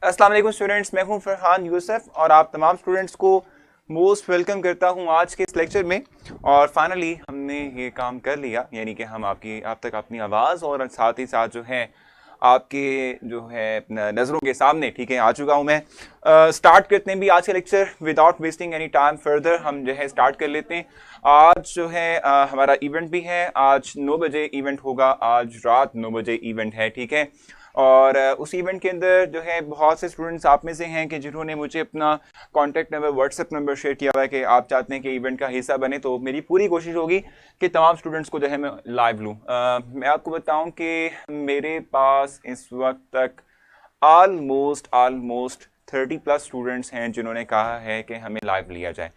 अस्सलाम वालेकुम स्टूडेंट्स, मैं हूं फरहान यूसुफ और आप तमाम स्टूडेंट्स को मोस्ट वेलकम करता हूं आज के इस लेक्चर में। और फाइनली हमने ये काम कर लिया, यानी कि हम आप तक अपनी आवाज़ और साथ ही साथ जो है आपके जो है नज़रों के सामने ठीक है आ चुका हूं मैं। स्टार्ट करते हैं भी आज का lecture without wasting any time further. हम जो है स्टार्ट कर लेते हैं। आज जो है हमारा इवेंट भी है, आज 9 बजे इवेंट होगा, आज रात 9 बजे इवेंट है, ठीक है। और उस इवेंट के अंदर जो है बहुत से स्टूडेंट्स आप में से हैं कि जिन्होंने मुझे अपना contact number, WhatsApp number share किया हुआ है कि आप चाहते हैं कि इवेंट का हिस्सा बने। तो मेरी पूरी कोशिश होगी कि तमाम स्टूडेंट्स को जो है मैं लाइव लूँ। मैं आपको बताऊं कि मेरे पास इस वक्त तक ऑलमोस्ट 30+ स्टूडेंट्स हैं जिन्होंने कहा है कि हमें लाइव लिया जाए।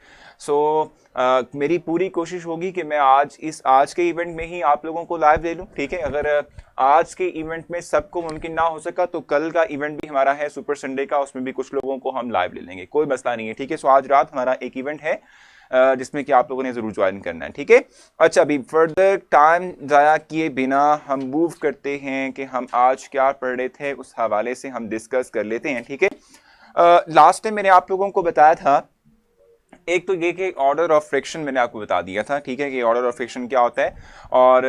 मेरी पूरी कोशिश होगी कि मैं आज के इवेंट में ही आप लोगों को लाइव ले लूं, ठीक है। अगर आज के इवेंट में सबको मुमकिन ना हो सका तो कल का इवेंट भी हमारा है सुपर संडे का, उसमें भी कुछ लोगों को हम लाइव ले लेंगे, कोई मसला नहीं है, ठीक है। आज रात हमारा एक इवेंट है जिसमें कि आप लोगों ने जरूर ज्वाइन करना है, ठीक है। अच्छा, अभी फर्दर टाइम ज़ाया किए बिना हम मूव करते हैं कि हम आज क्या पढ़ रहे थे, उस हवाले से हम डिस्कस कर लेते हैं, ठीक है। लास्ट टाइम मैंने आप लोगों को बताया था, एक तो ये कि ऑर्डर ऑफ फ्रैक्शन मैंने आपको बता दिया था, ठीक है, कि ऑर्डर ऑफ फ्रैक्शन क्या होता है और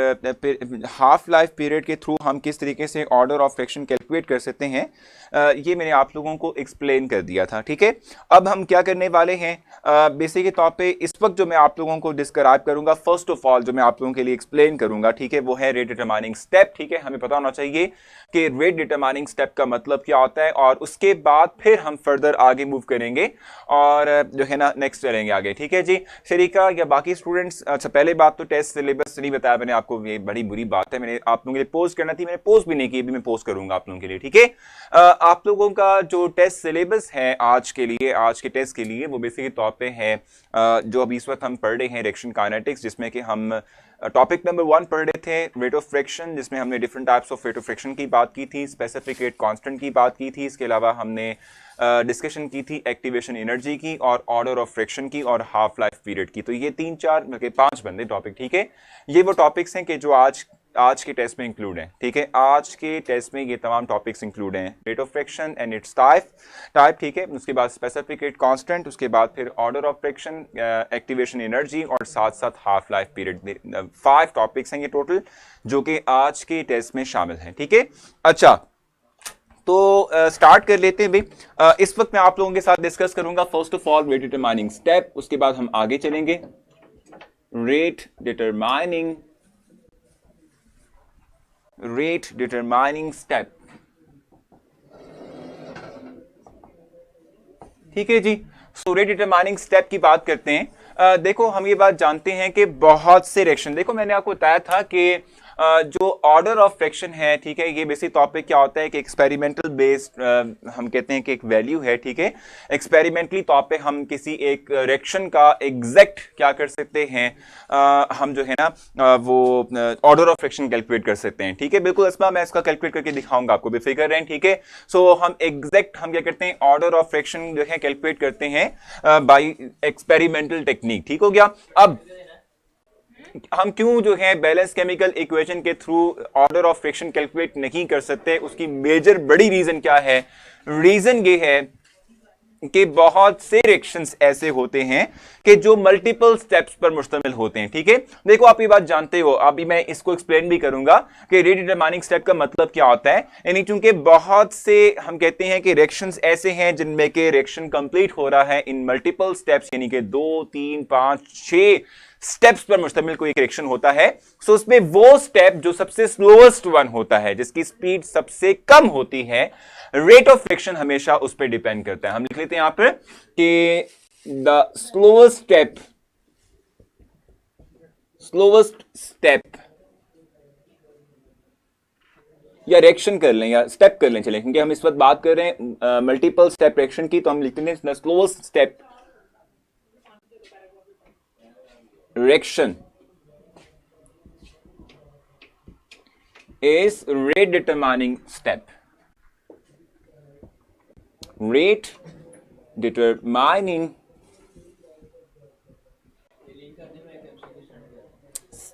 हाफ लाइफ पीरियड के थ्रू हम किस तरीके से ऑर्डर ऑफ फ्रैक्शन कैलकुलेट कर सकते हैं, ये मैंने आप लोगों को एक्सप्लेन कर दिया था, ठीक है। अब हम क्या करने वाले हैं, बेसिक के तौर पे इस वक्त जो मैं आप लोगों को डिस्क्राइब करूंगा, फर्स्ट ऑफ ऑल जो मैं आप लोगों के लिए एक्सप्लेन करूंगा, ठीक है, वो है रेट डिटरमाइनिंग स्टेप, ठीक है। हमें पता होना चाहिए कि रेट डिटरमाइनिंग स्टेप का मतलब क्या होता है, और उसके बाद फिर हम फर्दर आगे मूव करेंगे और जो है ना नेक्स्ट चलेंगे आगे, ठीक है जी। शरीका या बाकी स्टूडेंट्स, अच्छा पहले बात तो टेस्ट सिलेबस नहीं बताया मैंने आपको, ये बड़ी बुरी बात है, मैंने आप लोगों के लिए पोस्ट करना थी, मैंने पोस्ट भी नहीं की, अभी मैं पोस्ट करूंगा आप लोगों के लिए, ठीक है। आप लोगों का जो टेस्ट सिलेबस है आज के लिए, आज के टेस्ट के लिए, वो बेसिक तौर पे है जो अभी इस वक्त हम पढ़ रहे हैं रिएक्शन काइनेटिक्स, जिसमें कि हम टॉपिक नंबर 1 पढ़ रहे थे रेट ऑफ फ्रैक्शन, जिसमें हमने different types of rate of fraction की बात की थी, स्पेसिफिक रेट कांस्टेंट की बात की थी, इसके अलावा हमने डिस्कशन की थी एक्टिवेशन एनर्जी की और ऑर्डर ऑफ फ्रैक्शन की और हाफ लाइफ पीरियड की। तो ये 3-4 मतलब 5 बंदे टॉपिक, ठीक है। ये वो टॉपिक्स हैं कि जो आज के टेस्ट में इंक्लूड हैं, ठीक है। आज के टेस्ट में ये तमाम टॉपिक्स इंक्लूड हैं, rate of fraction and it's type, ठीक है। उसके बाद स्पेसिफिक रेट कांस्टेंट, उसके बाद फिर order of fraction, activation energy और साथ साथ हाफ लाइफ पीरियड। 5 टॉपिक्स हैं ये टोटल जो कि आज के टेस्ट में शामिल हैं, ठीक है। अच्छा, तो स्टार्ट कर लेते हैं भाई। इस वक्त मैं आप लोगों के साथ डिस्कस करूंगा first of all rate determining step, उसके बाद हम आगे चलेंगे रेट डिटरमाइनिंग स्टेप, ठीक है जी। सो रेट डिटरमाइनिंग स्टेप की बात करते हैं। देखो, हम ये बात जानते हैं कि बहुत से रिएक्शन, देखो मैंने आपको बताया था कि जो ऑर्डर ऑफ फ्रैक्शन है, ठीक है, ये बेसिक टॉपिक पे क्या होता है कि एक्सपेरिमेंटल बेस्ड हम कहते हैं कि एक वैल्यू है, ठीक है। एक्सपेरिमेंटली तौर पे हम किसी एक रिएक्शन का एग्जैक्ट क्या कर सकते हैं, हम जो है ना वो ऑर्डर ऑफ फ्रैक्शन कैलकुलेट कर सकते हैं, ठीक है। बिल्कुल अस्मा, मैं इसका कैलकुलेट करके दिखाऊंगा आपको, बेफिक्र रहें, ठीक है। सो हम एग्जैक्ट हम क्या करते हैं, ऑर्डर ऑफ फ्रैक्शन जो है कैलकुलेट करते हैं बाय एक्सपेरिमेंटल टेक्निक, ठीक हो गया। अब हम क्यों जो है बैलेंस केमिकल इक्वेशन के through order of fraction calculate नहीं कर सकते, उसकी मेजर बड़ी रीजन क्या है। रीजन ये है कि बहुत से रिएक्शंस ऐसे होते हैं कि जो मल्टीपल स्टेप्स पर मुश्तमिल होते हैं, ठीक है। देखो, आप ये बात जानते हो, अभी मैं इसको एक्सप्लेन भी करूंगा कि रेट डिटरमाइनिंग स्टेप का मतलब क्या होता है। यानी चूंकि बहुत से हम कहते हैं कि रिएक्शंस ऐसे हैं जिनमें के रिएक्शन कंप्लीट हो रहा है इन मल्टीपल स्टेप्स, यानी कि 2, 3, 5, 6 स्टेप्स पर मुश्तमिल कोई एक रिएक्शन होता है। सो उसमें वो स्टेप जो सबसे स्लोएस्ट वन होता है, जिसकी स्पीड सबसे कम होती है, रेट ऑफ फ्रैक्शन हमेशा उस पर डिपेंड करता है। हम लिख लेते हैं यहां पर कि द स्लोएस्ट स्टेप या रिएक्शन कर लें या स्टेप कर लें, चलें, क्योंकि हम इस वक्त बात कर रहे हैं मल्टीपल स्टेप रिएक्शन की, तो हम लिखते हैं the slowest step reaction is rate determining step. Rate determining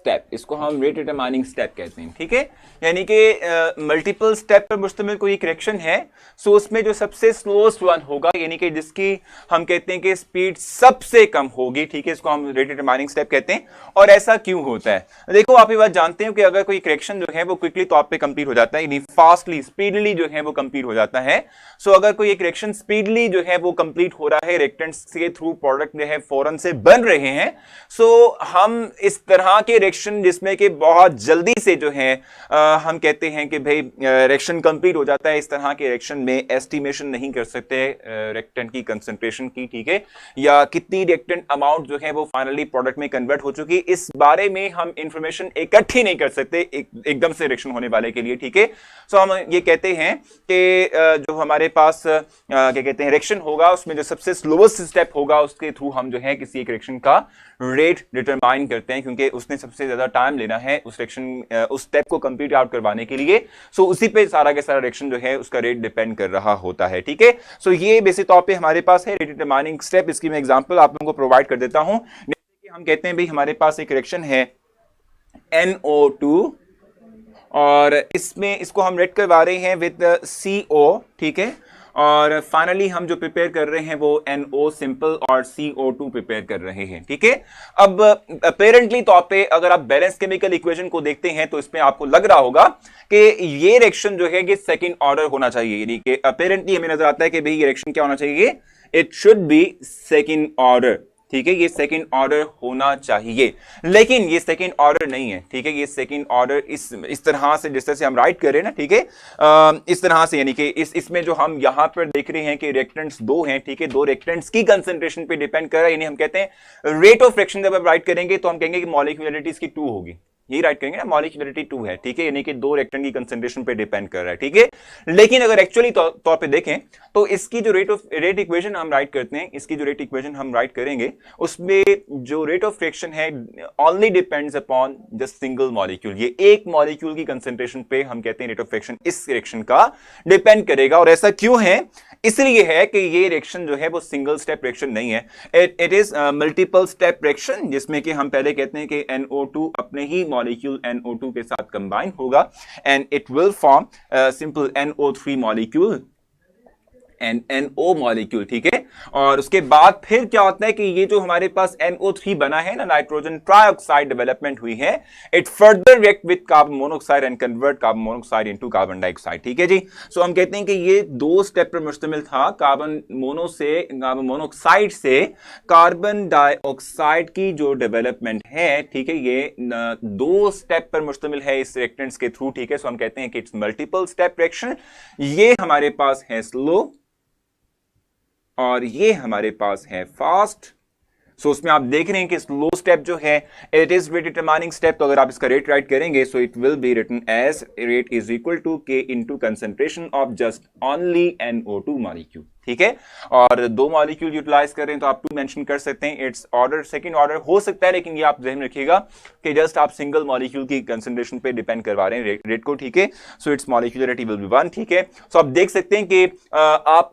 step, इसको हम रेट डिटरमाइनिंग स्टेप कहते हैं, ठीक है। यानी कि मल्टीपल स्टेप पर मुश्तमिल कोई एक रिएक्शन है, सो उसमें जो सबसे स्लोएस्ट वन होगा, यानी कि जिसकी हम कहते हैं कि स्पीड सबसे कम होगी, ठीक है, इसको हम रेट डिटरमाइनिंग स्टेप कहते हैं। और ऐसा क्यों होता है? देखो, आप ये बात जानते हो कि अगर कोई रिएक्शन जो है वो क्विकली तौर पे कंप्लीट हो जाता है, यानी फास्टली, स्पीडली जो है वो कंप्लीट हो जाता है, सो अगर कोई एक रिएक्शन स्पीडली जो है वो कंप्लीट हो रहा है, रिएक्टेंट्स के थ्रू प्रोडक्ट जो है फौरन से बन रहे हैं, सो हम इस तरह के रिएक्शन जिसमें कि बहुत जल्दी से जो है हम कहते हैं कि भाई रिएक्शन कंप्लीट हो जाता है, इस तरह के रिएक्शन में एस्टिमेशन नहीं कर सकते रिएक्टेंट की कंसंट्रेशन की, ठीक है, या कितनी रिएक्टेंट अमाउंट जो है वो फाइनली प्रोडक्ट में कन्वर्ट हो चुकी, इस बारे में हम इंफॉर्मेशन इकट्ठी नहीं कर सकते एकदम से रिएक्शन होने वाले के लिए, ठीक है। सो हम ये कहते हैं कि जो हमारे पास क्या कहते हैं रिएक्शन होगा, उसमें जो सबसे स्लोएस्ट स्टेप होगा उसके थ्रू हम जो है किसी एक रिएक्शन का रेट डिटरमाइन करते हैं, क्योंकि उसने सबसे ज्यादा टाइम लेना है उस रिएक्शन उस स्टेप को कंप्लीट आउट करवाने के लिए। सो उसी पे सारा का सारा रिएक्शन जो है उसका रेट डिपेंड कर रहा होता है, ठीक है। सो ये बेसिक तौर पे हमारे पास है रेट डिटरमाइनिंग स्टेप। इसकी मैं एग्जांपल आप लोगों को प्रोवाइड कर देता हूं। जैसे कि हम कहते हैं भाई हमारे पास एक रिएक्शन है NO2 और इसमें इसको हम रेट करवा रहे हैं विद CO, ठीक है, और फाइनली हम जो प्रिपेयर कर रहे हैं वो NO सिंपल और CO2 प्रिपेयर कर रहे हैं, ठीक है। अब अपेरेंटली तौर पे अगर आप बैलेंस केमिकल इक्वेशन को देखते हैं तो इसमें आपको लग रहा होगा कि ये रिएक्शन जो है ये सेकंड ऑर्डर होना चाहिए, यानी कि अपेरेंटली हमें नजर आता है कि भाई ये रिएक्शन क्या होना चाहिए, it should be second order, ठीक है, ये सेकंड ऑर्डर होना चाहिए, लेकिन ये सेकंड ऑर्डर नहीं है, ठीक है। ये सेकंड ऑर्डर इस तरह से जिस तरह से हम राइट कर रहे हैं ना, ठीक है, इस तरह से, यानी कि इसमें जो हम यहां पर देख रहे हैं कि रिएक्टेंट्स दो हैं, ठीक है, दो रिएक्टेंट्स की कंसंट्रेशन पे डिपेंड कर रहा है, यानी हम कहते हैं रेट ऑफ रिएक्शन जब आप राइट करेंगे तो हम कहेंगे कि मॉलिक्यूलरिटी इसकी 2 होगी, यही राइट करेंगे ना, मॉलिक्यूलरिटी 2 है, ठीक है, यानी कि दो रिएक्टेंट की कंसंट्रेशन पे डिपेंड कर रहा है, ठीक है। लेकिन अगर एक्चुअली तौर पे देखें तो इसकी जो रेट इक्वेशन हम राइट करते हैं, इसकी जो रेट इक्वेशन हम राइट करेंगे उसमें जो रेट ऑफ रिएक्शन है only depends upon just single molecule, ये एक मॉलिक्यूल की कंसंट्रेशन पे हम कहते हैं रेट ऑफ रिएक्शन इस रिएक्शन का डिपेंड करेगा। और ऐसा क्यों है? इसलिए है कि ये रिएक्शन जो है वो सिंगल स्टेप रिएक्शन नहीं है, it is multiple step reaction, जिसमें कि हम पहले कहते हैं कि NO2 अपने ही मॉलिक्यूल NO2 के साथ कंबाइन होगा and it will form simple NO3 molecule and NO molecule, ठीक है। और उसके बाद फिर क्या होता है कि ये जो हमारे पास NO3 बना है ना, नाइट्रोजन ट्राइऑक्साइड डेवलपमेंट हुई है, it further react with carbon monoxide and convert carbon monoxide into carbon dioxide, ठीक है जी। सो हम कहते हैं कि ये 2 स्टेप पर मुश्तमिल था, कार्बन मोनोऑक्साइड से कार्बन डाइऑक्साइड की जो डेवलपमेंट है, ठीक है, ये 2 स्टेप पर मुश्तमिल है इस रिएक्टेंट्स के थ्रू, ठीक है। सो हम कहते हैं कि इट्स मल्टीपल स्टेप रिएक्शन। ये हमारे पास है स्लो और ये हमारे पास है फास्ट। सो उसमें आप देख रहे हैं कि स्लो स्टेप जो है it is rate determining step, तो अगर आप इसका रेट राइट करेंगे so it will be written as rate is equal to K into concentration of just only NO2 molecule, ठीक है। और 2 मॉलिक्यूल यूटिलाइज कर रहे हैं तो आप 2 मेंशन कर सकते हैं, इट्स ऑर्डर सेकंड ऑर्डर हो सकता है, लेकिन ये आप ध्यान रखिएगा कि जस्ट आप सिंगल मॉलिक्यूल की कंसंट्रेशन पे डिपेंड करवा रहे हैं रेट को, ठीक है। So it's molecularity will be 1, ठीक है। सो आप देख सकते हैं कि आप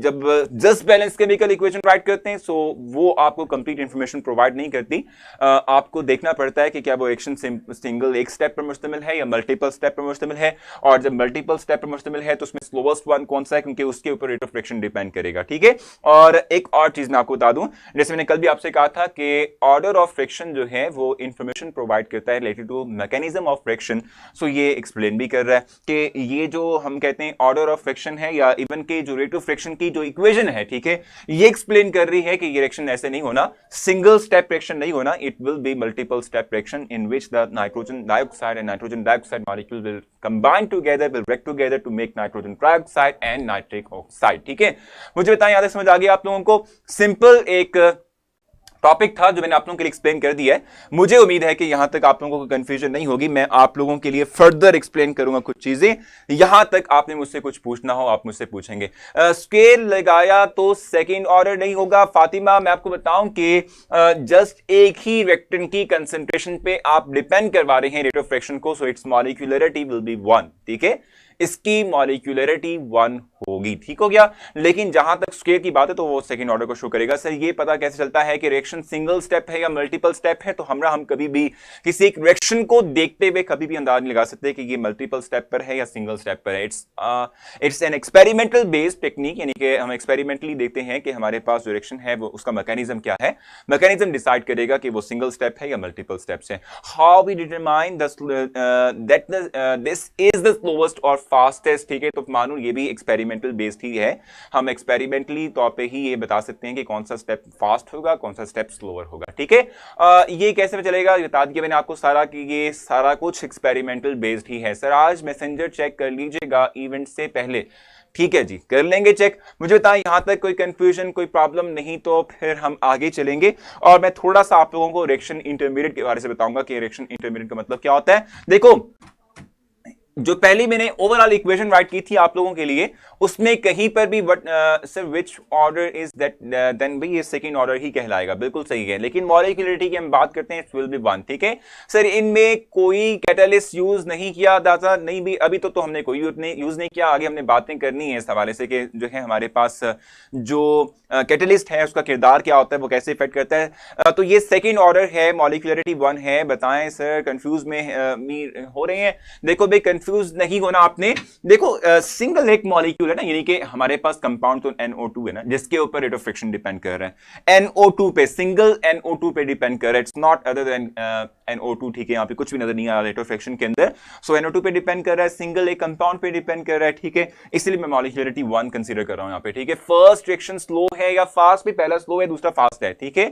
जब just balance chemical equation right करते हैं सो वो आपको कंप्लीट इंफॉर्मेशन प्रोवाइड नहीं करती, आपको देखना पड़ता है कि क्या वो एक्शन सिंगल एक स्टेप पर मुश्तमिल है या मल्टीपल स्टेप पर मुश्तमिल है, और जब मल्टीपल स्टेप पर मुश्तमिल है तो उसमें स्लोएस्ट वन कौन सा है, क्योंकि उसके ऊपर रेट ऑफ रिएक्शन डिपेंड करेगा, ठीक है। और एक और चीज मैं आपको बता दूं, जैसे मैंने कल भी आपसे कहा था कि ऑर्डर ऑफ रिएक्शन जो है वो इंफॉर्मेशन प्रोवाइड करता है related to mechanism of reaction. So ये एक्सप्लेन भी कर रहा है कि ये जो हम कहते हैं ऑर्डर ऑफ रिएक्शन है या इवन के जो रेट ऑफ रिएक्शन की जो इक्वेशन है, ठीक है, ये एक्सप्लेन कर रही है कि ये रिएक्शन ऐसे नहीं होना, सिंगल स्टेप रिएक्शन नहीं होना, it will be multiple step reaction in which the nitrogen dioxide and nitrogen dioxide molecule will combine together, will react together to make nitrogen trioxide and nitric oxide, ठीक है। मुझे बताएं याद समझ आ गया आप लोगों को? सिंपल एक टॉपिक था जो मैंने आप लोगों के लिए एक्सप्लेन कर दिया है। मुझे उम्मीद है कि यहां तक आप लोगों को कंफ्यूजन नहीं होगी। मैं आप लोगों के लिए फर्दर एक्सप्लेन करूंगा कुछ चीजें, यहां तक आपने मुझसे कुछ पूछना हो आप मुझसे पूछेंगे। स्केल लगाया तो सेकंड ऑर्डर नहीं होगा फातिमा, मैं आपको बताऊं कि जस्ट एक ही रिएक्टेंट की कंसंट्रेशन पे आप डिपेंड करवा रहे हैं रेट ऑफ रिएक्शन को, so it's molecularity will be 1, ठीक है, इसकी मॉलिक्यूलरिटी 1 होगी। होगी, ठीक हो गया। लेकिन जहां तक स्क्वायर की बात है तो वो सेकंड ऑर्डर को शो करेगा। सर ये पता कैसे चलता है कि रिएक्शन सिंगल स्टेप है या मल्टीपल स्टेप है? तो हम कभी भी किसी एक रिएक्शन को देखते हुए कभी भी अंदाज नहीं लगा सकते कि ये मल्टीपल स्टेप पर है या सिंगल स्टेप पर है। It's an experimental based technique, यानी कि हम एक्सपेरिमेंटली देखते हैं कि हमारे पास जो रिएक्शन है वो उसका मैकेनिज्म क्या है, मैकेनिज्म डिसाइड करेगा कि वो सिंगल स्टेप है या मल्टीपल स्टेप्स है। How we determine that this is the slowest और फास्टेस्ट, ठीक है। तो मानो ये भी एक्सपेरिमेंटल बेस्ड ही है, हम एक्सपेरिमेंटली तौर पे ही ये बता सकते हैं कि कौन सा स्टेप फास्ट होगा, कौन सा स्टेप स्लोअर होगा, ठीक है। ये कैसे में चलेगा, बता दिया मैंने आपको सारा कि ये सारा कुछ एक्सपेरिमेंटल बेस्ड ही है। सर आज मैसेंजर चेक कर लीजिएगा इवेंट से पहले, ठीक है जी, कर लेंगे चेक। मुझे बताएं यहां तक कोई कंफ्यूजन, कोई प्रॉब्लम नहीं तो फिर हम आगे चलेंगे और मैं थोड़ा सा आप लोगों को रिएक्शन इंटरमीडिएट के बारे से बताऊंगा कि रिएक्शन इंटरमीडिएट का मतलब क्या होता है। देखो जो पहली मैंने ओवरऑल इक्वेशन राइट की थी आप लोगों के लिए, उसमें कहीं पर भी sir which order is that, then भाई ये सेकंड ऑर्डर ही कहलाएगा, बिल्कुल सही है। लेकिन मॉलिक्यूलरिटी की हम बात करते हैं, इट विल बी वन, ठीक है। सर इनमें कोई कैटालिस्ट यूज नहीं किया जाता, नहीं भी अभी तो हमने कोई यूज नहीं किया। आगे हमने बातें करनी है इस हवाले से कि जो है हमारे पास जो कैटलिस्ट है उसका किरदार क्या होता है, वो कैसे इफेक्ट करता है। तो ये सेकंड ऑर्डर है, मॉलिक्यूलरिटी वन है। बताएं सर कंफ्यूज में हो रहे हैं? देखो भाई कंफ्यूज नहीं होना आपने। देखो सिंगल एक मॉलिक्यूल है ना, यानी कि हमारे पास कंपाउंड तो NO2 है ना, जिसके ऊपर रेट ऑफ फ्रिक्शन डिपेंड कर रहा है NO2 पे, सिंगल NO2 पे डिपेंड कर रहा है। It's not other than NO2, ठीक है। यहाँ पे कुछ भी नजर नहीं आ रहा रेट ऑफ फ्रिक्शन के अंदर। सो NO2 पे डिपेंड कर रहा है, सिंगल एक कंपाउंड पे डिपेंड कर रहा है, ठीक है। इसलिए मैं मॉलिक्यूलरिटी वन कंसीडर कर रहा हूं यहाँ पे, ठीक है। फर्स्ट रिएक्शन स्लो है या फास्ट भी, पहला स्लो है दूसरा फास्ट है, ठीक है।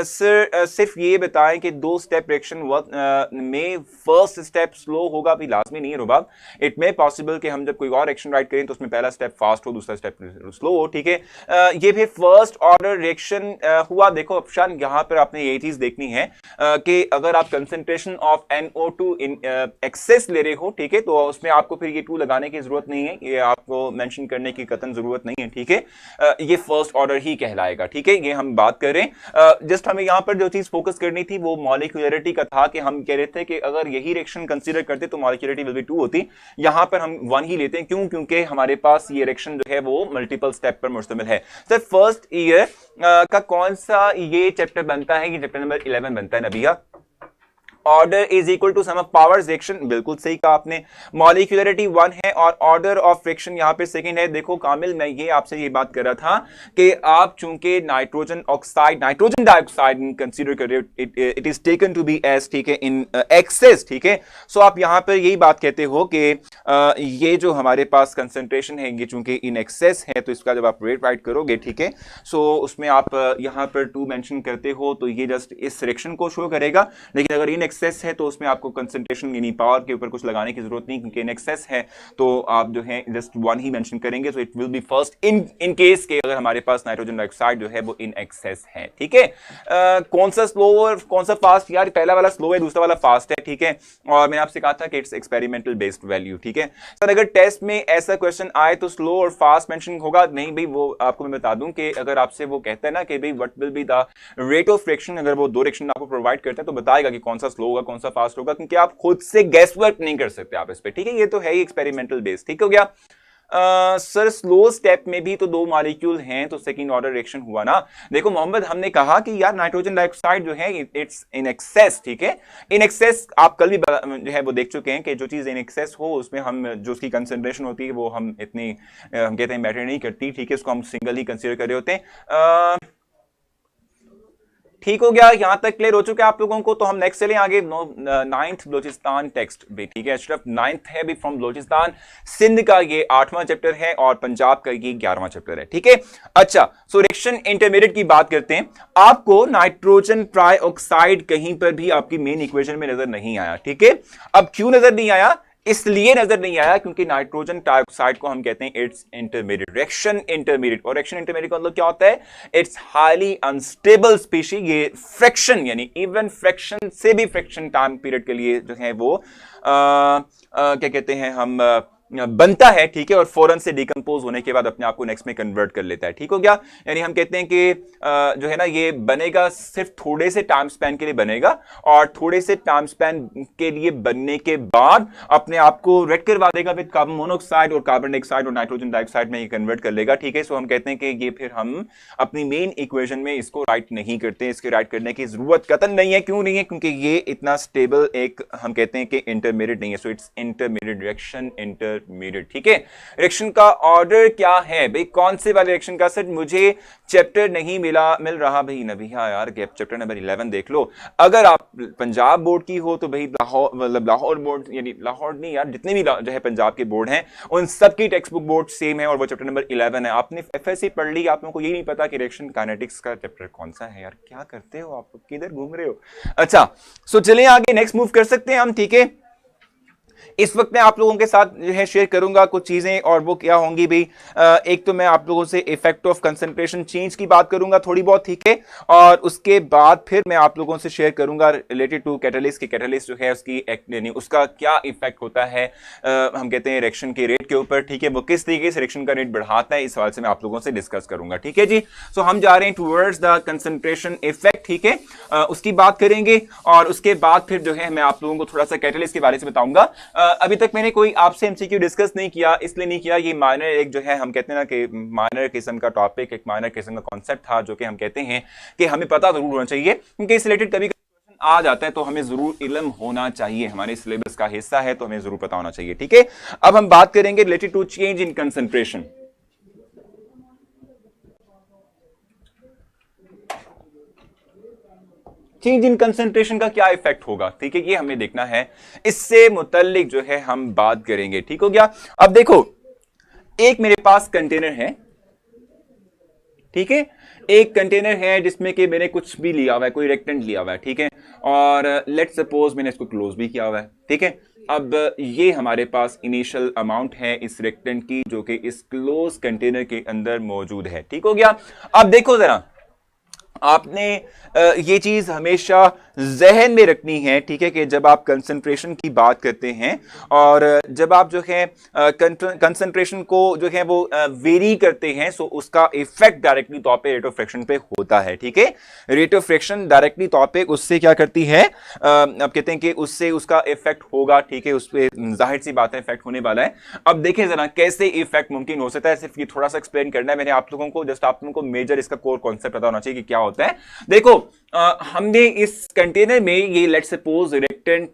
सर सिर्फ ये बताएं कि दो स्टेप रिएक्शन में फर्स्ट स्टेप स्लो होगा भी लाजमी नहीं है रुबाब। इट मे पॉसिबल कि हम जब कोई और रिएक्शन राइट करें तो उसमें पहला स्टेप फास्ट हो दूसरा स्टेप स्लो हो, ठीक है। ये भी फर्स्ट ऑर्डर रिएक्शन हुआ। देखो ऑप्शन यहाँ पर आपने ये चीज देखनी है कि अगर आप concentration of NO2 in excess ले रहे हो, ठीक है, तो उसमें आपको फिर ये 2 लगाने की जरूरत नहीं है, ये आपको मेंशन करने की कतन जरूरत नहीं है, ठीक है। ये फर्स्ट ऑर्डर ही कहलाएगा, ठीक है। ये हम बात करें, जस्ट हमें यहां पर जो चीज फोकस करनी थी वो मॉलिक्यूलरिटी का था कि हम कह रहे थे कि अगर यही रिएक्शन कंसीडर करते तो मॉलिक्यूलरिटी विल बी 2 होती। यहां पर हम 1 ही लेते हैं, क्यों? क्योंकि हमारे पास ये रिएक्शन जो है वो मल्टीपल स्टेप पर मुश्तमिल है। सर फर्स्ट ईयर का कौन सा ये चैप्टर बनता है? ये चैप्टर नंबर 11 बनता है Nabiya. Order is equal to sum of powers reaction, बिल्कुल सही कहा आपने। मॉलिक्यूलरिटी 1 है और ऑर्डर ऑफ रिएक्शन यहां पे सेकंड है। देखो कामिल मैं ये आपसे ये बात कर रहा था कि आप चूंकि nitrogen oxide, nitrogen dioxide consider कर रहे हो, it is taken to be as, ठीक है, इन एक्सेस, ठीक है। सो आप यहां पर यही बात कहते हो कि ये जो हमारे पास कंसेंट्रेशन है ये चूंकि इन एक्सेस है, तो इसका जब आप रेट राइट करोगे, ठीक है, सो उसमें आप यहां पर 2 मेंशन करते हो तो ये जस्ट इस रिएक्शन को शो करेगा। लेकिन अगर इन एक्सेस है तो उसमें आपको कंसंट्रेशन यानी पावर के ऊपर कुछ लगाने की जरूरत नहीं, क्योंकि इन एक्सेस है तो आप जो है जस्ट 1 ही मेंशन करेंगे। So it will B first in case के अगर हमारे पास नाइट्रोजन डाइऑक्साइड जो है वो इन एक्सेस है, ठीक है। कौन सा स्लो और कौन सा फास्ट? यार पहला वाला स्लो है, दूसरा वाला फास्ट है, ठीक है। और मैंने आपसे कहा था कि इट्स एक्सपेरिमेंटल बेस्ड वैल्यू, ठीक है। सर अगर टेस्ट में ऐसा क्वेश्चन आए तो स्लो और फास्ट मेंशन होगा? नहीं भाई, वो आपको मैं बता दूं कि अगर आपसे वो कहता है ना कि भाई what will be the rate of reaction, अगर वो 2 रिएक्शन आपको प्रोवाइड करता है तो बताएगा कि कौन सा स्लो होगा कौन सा फास्ट होगा, क्योंकि आप खुद से गैस वर्क नहीं कर सकते आप इस पे, ठीक है। ये तो है ही एक्सपेरिमेंटल बेस्ड, ठीक हो गया। सर स्लो स्टेप में भी तो 2 मॉलिक्यूल हैं तो सेकंड ऑर्डर रिएक्शन हुआ ना। देखो मोहम्मद, हमने कहा कि यार नाइट्रोजन डाइऑक्साइड जो है इट्स इन एक्सेस, ठीक है। इन एक्सेस आप कल भी जो है वो देख चुके हैं कि जो चीज इन एक्सेस हो उसमें हम जो उसकी कंसंट्रेशन होती है वो हम इतनी हम कहते हैं मैटर नहीं करती, ठीक है। इसको हम सिंगल ही कंसीडर कर रहे होते हैं। ठीक हो गया, यहां तक क्लियर हो चुका है आप लोगों को। तो हम नेक्स्ट चलें आगे, 9th बलोचिस्तान टेक्स्ट भी, ठीक है। सिर्फ 9th है भी फ्रॉम बलोचिस्तान। सिंध का ये 8वां चैप्टर है और पंजाब का ये 11वां चैप्टर है, ठीक है। अच्छा, सो रिएक्शन इंटरमीडिएट की बात करते हैं। आपको नाइट्रोजन ट्राइऑक्साइड कहीं पर भी आपकी मेन इक्वेशन में नजर नहीं आया, ठीक है। अब क्यों नजर नहीं आया? इसलिए नजर नहीं आया क्योंकि नाइट्रोजन डाइऑक्साइड को हम कहते हैं इट्स इंटरमीडिएट, रिएक्शन इंटरमीडिएट। और रिएक्शन इंटरमीडिएट का मतलब क्या होता है? It's highly unstable species. ये फ्रैक्शन यानी इवन फ्रैक्शन से भी फ्रैक्शन टाइम पीरियड के लिए जो है वो क्या कहते हैं हम बनता है, ठीक है, और फौरन से डिकम्पोज होने के बाद अपने आप को नेक्स्ट में कन्वर्ट कर लेता है, ठीक हो गया। यानी हम कहते हैं कि जो है ना ये बनेगा सिर्फ थोड़े से टाइम स्पैन के लिए बनेगा, और थोड़े से टाइम स्पैन के लिए बनने के बाद अपने आप को रेड करवा देगा विद कार्बन मोनोऑक्साइड और कार्बन डाइऑक्साइड और नाइट्रोजन डाइऑक्साइड में ये कन्वर्ट कर लेगा, ठीक है। सो हम कहते हैं कि ये फिर हम अपनी मेन इक्वेशन में इसको राइट नहीं करते, इसके राइट करने की जरूरत कतई नहीं है। क्यों नहीं है? क्योंकि ये इतना स्टेबल एक हम कहते हैं कि इंटरमीडिएट नहीं है। So it's intermediate reaction, intermediate, ठीक है। रिएक्शन का ऑर्डर क्या है भाई? कौन से वाले रिएक्शन का? सर मुझे चैप्टर नहीं मिल रहा भाई नबिया यार, चैप्टर नंबर 11 देख लो। अगर आप पंजाब बोर्ड की हो तो भाई लाहौर, मतलब लाहौर बोर्ड, यानी लाहौर नहीं यार, जितने भी जो है पंजाब के बोर्ड हैं उन सबकी टेक्स्ट बुक बोर्ड सेम है और वो चैप्टर नंबर 11 है। आपने एफएससी पढ़ ली, आप लोगों को ये नहीं पता कि रिएक्शन काइनेटिक्स का चैप्टर कौन सा है यार? क्या करते हो आप, किधर घूम रहे हो? अच्छा, सो चलिए आगे नेक्स्ट मूव कर सकते हैं हम, ठीक है। इस वक्त मैं आप लोगों के साथ जो है शेयर करूंगा कुछ चीजें, और वो क्या होंगी भाई? एक तो मैं आप लोगों से इफेक्ट ऑफ कंसंट्रेशन चेंज की बात करूंगा थोड़ी बहुत, ठीक है, और उसके बाद फिर मैं आप लोगों से शेयर करूंगा रिलेटेड टू कैटलिस्ट की, कैटलिस्ट जो है उसकी यानी उसका क्या इफेक्ट होता है हम कहते हैं रिएक्शन के रेट के ऊपर, ठीक है, वो किस तरीके से रिएक्शन का रेट बढ़ाता है, इस सवाल से मैं आप लोगों से डिस्कस करूंगा, ठीक है जी। सो हम जा रहे हैं टूवर्ड्स द कंसंट्रेशन इफेक्ट, ठीक है, उसकी बात करेंगे, और उसके बाद फिर जो है मैं आप लोगों को थोड़ा सा कैटलिस्ट के बारे में बताऊंगा। अभी तक मैंने कोई आपसे एमसीक्यू डिस्कस नहीं किया, इसलिए नहीं किया, ये माइनर एक जो है हम कहते हैं ना कि माइनर किस्म का टॉपिक, एक माइनर किस्म का कॉन्सेप्ट था जो कि हम कहते हैं कि हमें पता जरूर होना चाहिए, क्योंकि इस रिलेटेड कभी आ जाता है तो हमें जरूर इल्म होना चाहिए, हमारे सिलेबस का हिस्सा है तो हमें जरूर पता होना चाहिए, ठीक है। अब हम बात करेंगे related to change in concentration. Change in concentration का क्या इफेक्ट होगा, ठीक है, ये हमें देखना है, इससे मुतल्लिक जो है हम बात करेंगे, ठीक हो गया। अब देखो, एक मेरे पास कंटेनर है, ठीक है, एक कंटेनर है जिसमें कि मैंने कुछ भी लिया हुआ है, कोई रेक्टेंट लिया हुआ है, ठीक है, और लेट्स सपोज मैंने इसको क्लोज भी किया हुआ है, ठीक है। अब ये हमारे पास इनिशियल अमाउंट है इस रेक्टेंट की जो कि इस क्लोज कंटेनर के अंदर मौजूद है, ठीक हो गया। अब देखो जरा, आपने ये चीज हमेशा जहन में रखनी है, ठीक है, कि जब आप कंसंट्रेशन की बात करते हैं और जब आप जो है कंसंट्रेशन को जो है वो वेरी करते हैं, सो उसका इफेक्ट डायरेक्टली तौर पे रेट ऑफ फ्रैक्शन पे होता है, ठीक है। रेट ऑफ फ्रैक्शन डायरेक्टली तौर पे उससे क्या करती है, अब कहते हैं कि उससे उसका इफेक्ट होगा, ठीक है, उस पर जाहिर सी बात है इफेक्ट होने वाला है। अब देखें जरा कैसे इफेक्ट मुमकिन हो सकता है, सिर्फ ये थोड़ा सा एक्सप्लेन करना है मैंने आप लोगों को, जस्ट आप लोगों को मेजर इसका कोर कॉन्सेप्ट पता होना चाहिए कि क्या होता है। देखो, हमने इस कंटेनर में ये लेट्स सपोज रिएक्टेंट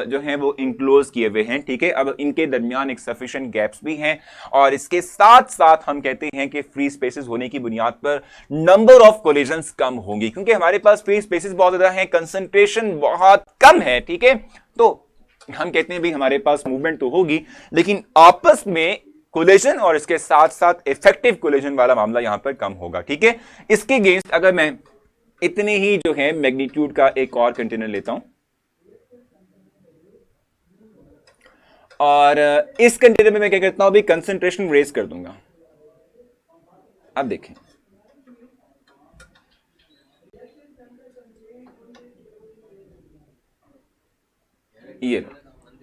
जो है वो इनक्लोज किए हुए हैं, ठीक है। अब इनके दरमियान एक सफिशिएंट गैप्स भी हैं, और इसके साथ साथ हम कहते हैं कि फ्री स्पेसेस होने की बुनियाद पर नंबर ऑफ कोलिजन्स कम होंगी, क्योंकि हमारे पास फ्री स्पेसेस बहुत ज्यादा हैं, कंसंट्रेशन बहुत कम है, ठीक है। तो हम कहते हैं भाई हमारे पास मूवमेंट तो होगी, लेकिन आपस में कोलिजन और इसके साथ साथ इफेक्टिव कोलिजन वाला मामला यहां पर कम होगा, ठीक है। इसके अगेंस्ट अगर मैं इतने ही जो है मैग्नीट्यूड का एक और कंटेनर लेता हूं, और इस कंटेनर में मैं क्या करता हूं, अभी कंसंट्रेशन रेज कर दूंगा। अब देखें, ये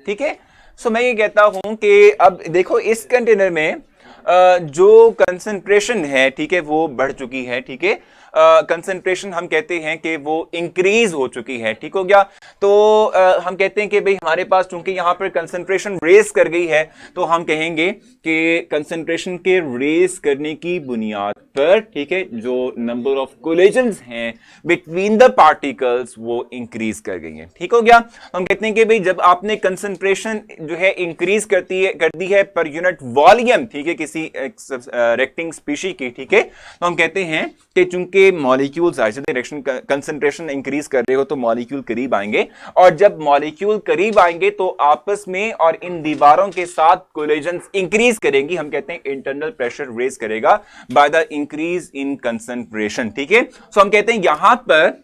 ठीक है। सो मैं ये कहता हूं कि अब देखो इस कंटेनर में जो कंसंट्रेशन है, ठीक है, वो बढ़ चुकी है, ठीक है, कंसंट्रेशन हम कहते हैं कि वो इंक्रीज हो चुकी है, ठीक हो गया। तो हम कहते हैं कि भाई हमारे पास चूंकि यहां पर कंसंट्रेशन रेस कर गई है, तो हम कहेंगे कि कंसंट्रेशन के रेस करने की बुनियाद पर, ठीक है, जो नंबर ऑफ कोलिजन्स हैं बिटवीन द पार्टिकल्स वो इंक्रीज कर गई है, ठीक हो गया। हम कहते हैं कि भाई जब आपने कंसंट्रेशन जो है इंक्रीज कर दी है पर यूनिट वॉल्यूम, ठीक है, किसी रेक्टिंग स्पीशी की, ठीक है, तो हम कहते हैं कि चूंकि मॉलिक्यूल्स डायरेक्शन कंसंट्रेशन इंक्रीज कर रहे हो तो मॉलिक्यूल करीब आएंगे, और जब मॉलिक्यूल करीब आएंगे तो आपस में और इन दीवारों के साथ कोलिजन्स इंक्रीज करेंगी, हम कहते हैं इंटरनल प्रेशर रेज करेगा by the increase in concentration, ठीक है। सो हम कहते हैं यहां पर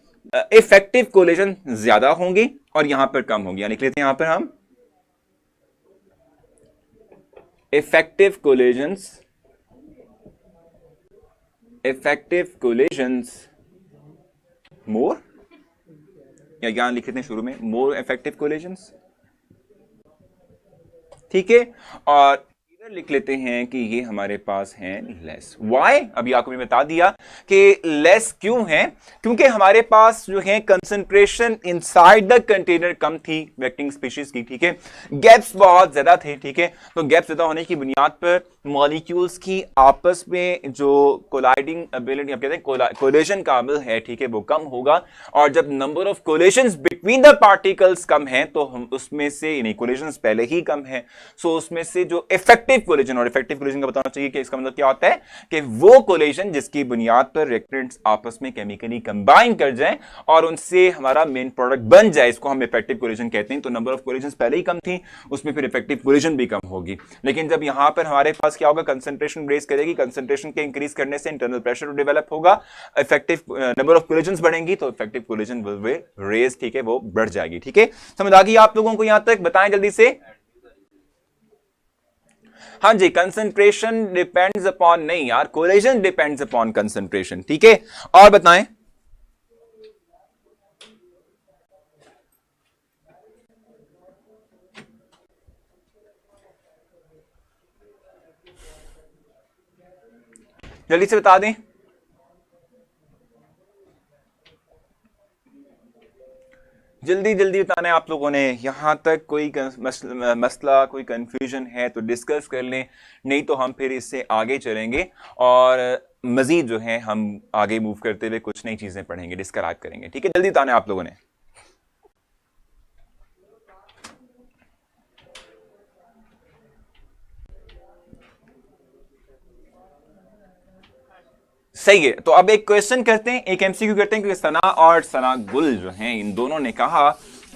इफेक्टिव कोलिजन ज्यादा होंगी और यहां पर कम होंगी, यानी कहते हैं यहां पर हम effective collisions more, या यहां लिख लेते हैं शुरू में more effective collisions, ठीक है। और लिख लेते हैं कि ये हमारे पास है लेस। वाई? अभी आपको मैं बता दिया कि लेस क्यों है, क्योंकि हमारे पास जो है कंसंट्रेशन इनसाइड द कंटेनर कम थी वेक्टिंग स्पीशीज की, ठीक है, गैप्स बहुत ज्यादा थे, ठीक है, तो गैप ज्यादा होने की बुनियाद पर मॉलिक्यूल्स की आपस में जो कोलाइडिंग एबिलिटी, आप कहते हैं कोलिजन काबिल है, ठीक है, वो कम होगा, और जब number of collisions between the particles कम है तो हम उसमें से, यानी कोलिजन्स पहले ही कम है, सो उसमें से जो इफेक्टिव कोलिजन, और इफेक्टिव कोलिजन का बताना चाहिए कि इसका मतलब क्या होता है कि वो कोलिजन जिसकी बुनियाद पर रिएक्टेंट्स आपस में केमिकली कंबाइन कर जाएं और उनसे हमारा मेन प्रोडक्ट बन जाए, इसको हम इफेक्टिव कोलिजन कहते हैं। तो नंबर ऑफ कोलिजन्स पहले ही कम थी, उसमें फिर इफेक्टिव कोलिजन भी कम होगी। लेकिन जब यहां पर हमारे पास क्या होगा, कंसंट्रेशन रेज करेगी, कंसंट्रेशन के इंक्रीज करने से इंटरनल प्रेशर डेवलप होगा, इफेक्टिव नंबर ऑफ कोलिजन्स बढ़ेंगी तो effective collision will be raise, ठीक है, वो बढ़ जाएगी, ठीक है। समझ आ गई आप लोगों को? यहां तक बताएं जल्दी से। हाँ जी, कंसंट्रेशन डिपेंड्स अपॉन, नहीं यार, कोलिजन डिपेंड्स अपॉन कंसंट्रेशन, ठीक है। और बताएं। जल्दी से बता दें। जल्दी जल्दी बताना है आप लोगों ने। यहां तक कोई मसला, कोई कंफ्यूजन है तो डिस्कस कर लें, नहीं तो हम फिर इससे आगे चलेंगे और मजीद जो है हम आगे मूव करते हुए कुछ नई चीजें पढ़ेंगे, डिस्क्राइब करेंगे, ठीक है। जल्दी बताना है आप लोगों ने। सही है, तो अब एक क्वेश्चन करते हैं, एक एमसीक्यू करते हैं, क्योंकि सना और सना गुल जो हैं, इन दोनों ने कहा,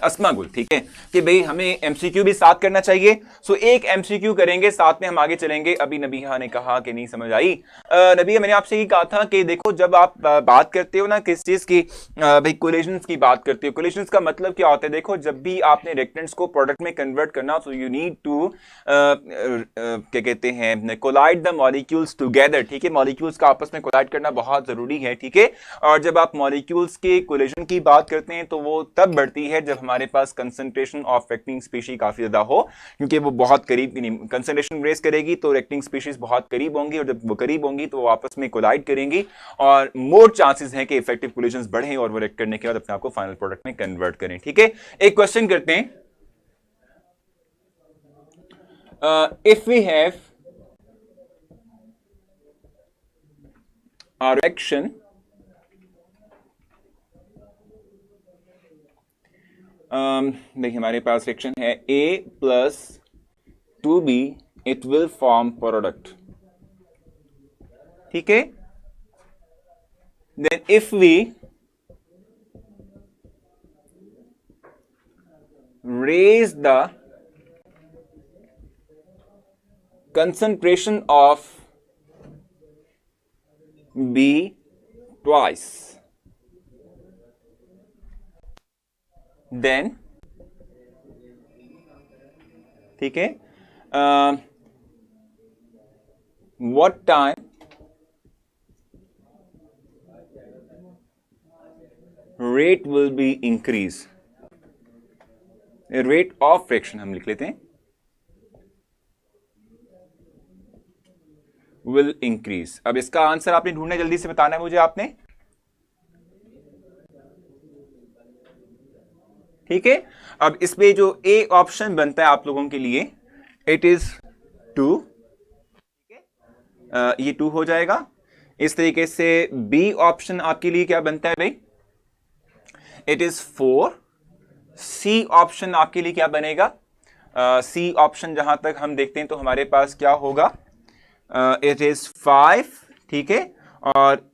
अस्मा गुल, ठीक है, कि भाई हमें एमसीक्यू भी साथ करना चाहिए। सो एक एमसीक्यू करेंगे, साथ में हम आगे चलेंगे। अभी नबीहा ने कहा कि नहीं समझ आई। नबीहा, मैंने आपसे ये कहा था कि देखो, जब आप बात करते हो ना किस चीज की, भाई कोलिजन्स की बात करते हो, कोलिजन्स का मतलब क्या होता है? देखो, जब भी आपने रिएक्टेंट्स को प्रोडक्ट में कन्वर्ट करना, सो यू नीड टू क्या कहते हैं, कोलाइड द मॉलिक्यूल्स टुगेदर, ठीक है, मॉलिक्यूल्स का आपस में कोलाइड करना बहुत जरूरी है, ठीक है। और जब आप मॉलिक्यूल्स के कोलिजन की बात करते हैं तो वो तब बढ़ती है जब हमारे पास कंसंट्रेशन ऑफ एक्टिंग स्पीशीज काफी ज्यादा हो, क्योंकि वो बहुत करीब, कंसंट्रेशन रेस करेगी तो एक्टिंग स्पीशीज बहुत करीब होंगी, और जब वो करीब होंगी तो वो आपस में कोलाइड करेंगी, और मोर चांसेस हैं कि इफेक्टिव कोलिजन्स बढ़ें और वो रिएक्ट करने के बाद अपने आप को फाइनल प्रोडक्ट में कन्वर्ट करें, ठीक है। एक क्वेश्चन करते हैं। If we have a reaction देखिए, हमारे पास रिएक्शन है A plus 2B, it will form product, ठीक है। Then if we raise the concentration of B twice, then, ठीक है, what time rate will be increase? rate of friction हम लिख लेते हैं, will increase। अब इसका आंसर आपने ढूंढना, जल्दी से बताना है मुझे आपने, ठीक है। अब इसमें जो ए ऑप्शन बनता है आप लोगों के लिए, इट इज 2, ठीक है, ये 2 हो जाएगा। इस तरीके से बी ऑप्शन आपके लिए क्या बनता है भाई? It is 4। सी ऑप्शन आपके लिए क्या बनेगा? सी ऑप्शन जहां तक हम देखते हैं तो हमारे पास क्या होगा, इट इज 5, ठीक है। और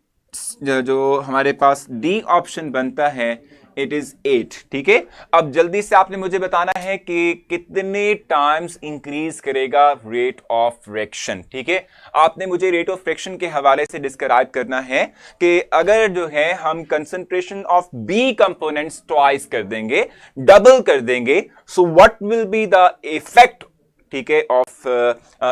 जो हमारे पास डी ऑप्शन बनता है, इट इज 8, ठीक है। अब जल्दी से आपने मुझे बताना है कि कितने टाइम्स इंक्रीज करेगा रेट ऑफ फ्रिक्शन, ठीक है। आपने मुझे रेट ऑफ फ्रिक्शन के हवाले से डिस्क्राइब करना है कि अगर जो है हम concentration of B components twice कर देंगे, डबल कर देंगे, so what will be the effect ठीक है, of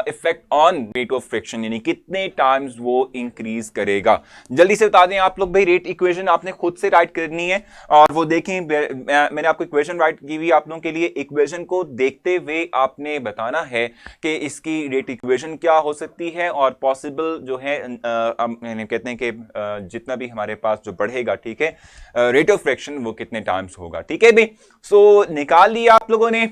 effect on rate of friction, यानी कितने टाइम्स वो इंक्रीज करेगा। जल्दी से बता दें आप लोग भाई, रेट इक्वेशन आपने खुद से राइट करनी है और वो देखें, मैंने आपको इक्वेशन राइट की हुई आप लोगों के लिए। इक्वेशन को देखते हुए आपने बताना है कि इसकी रेट इक्वेशन क्या हो सकती है और पॉसिबल जो है कहते हैं कि जितना भी हमारे पास जो बढ़ेगा, ठीक है, रेट ऑफ फ्रिक्शन वो कितने टाइम्स होगा। ठीक है भाई, सो निकाल लिया आप लोगों ने।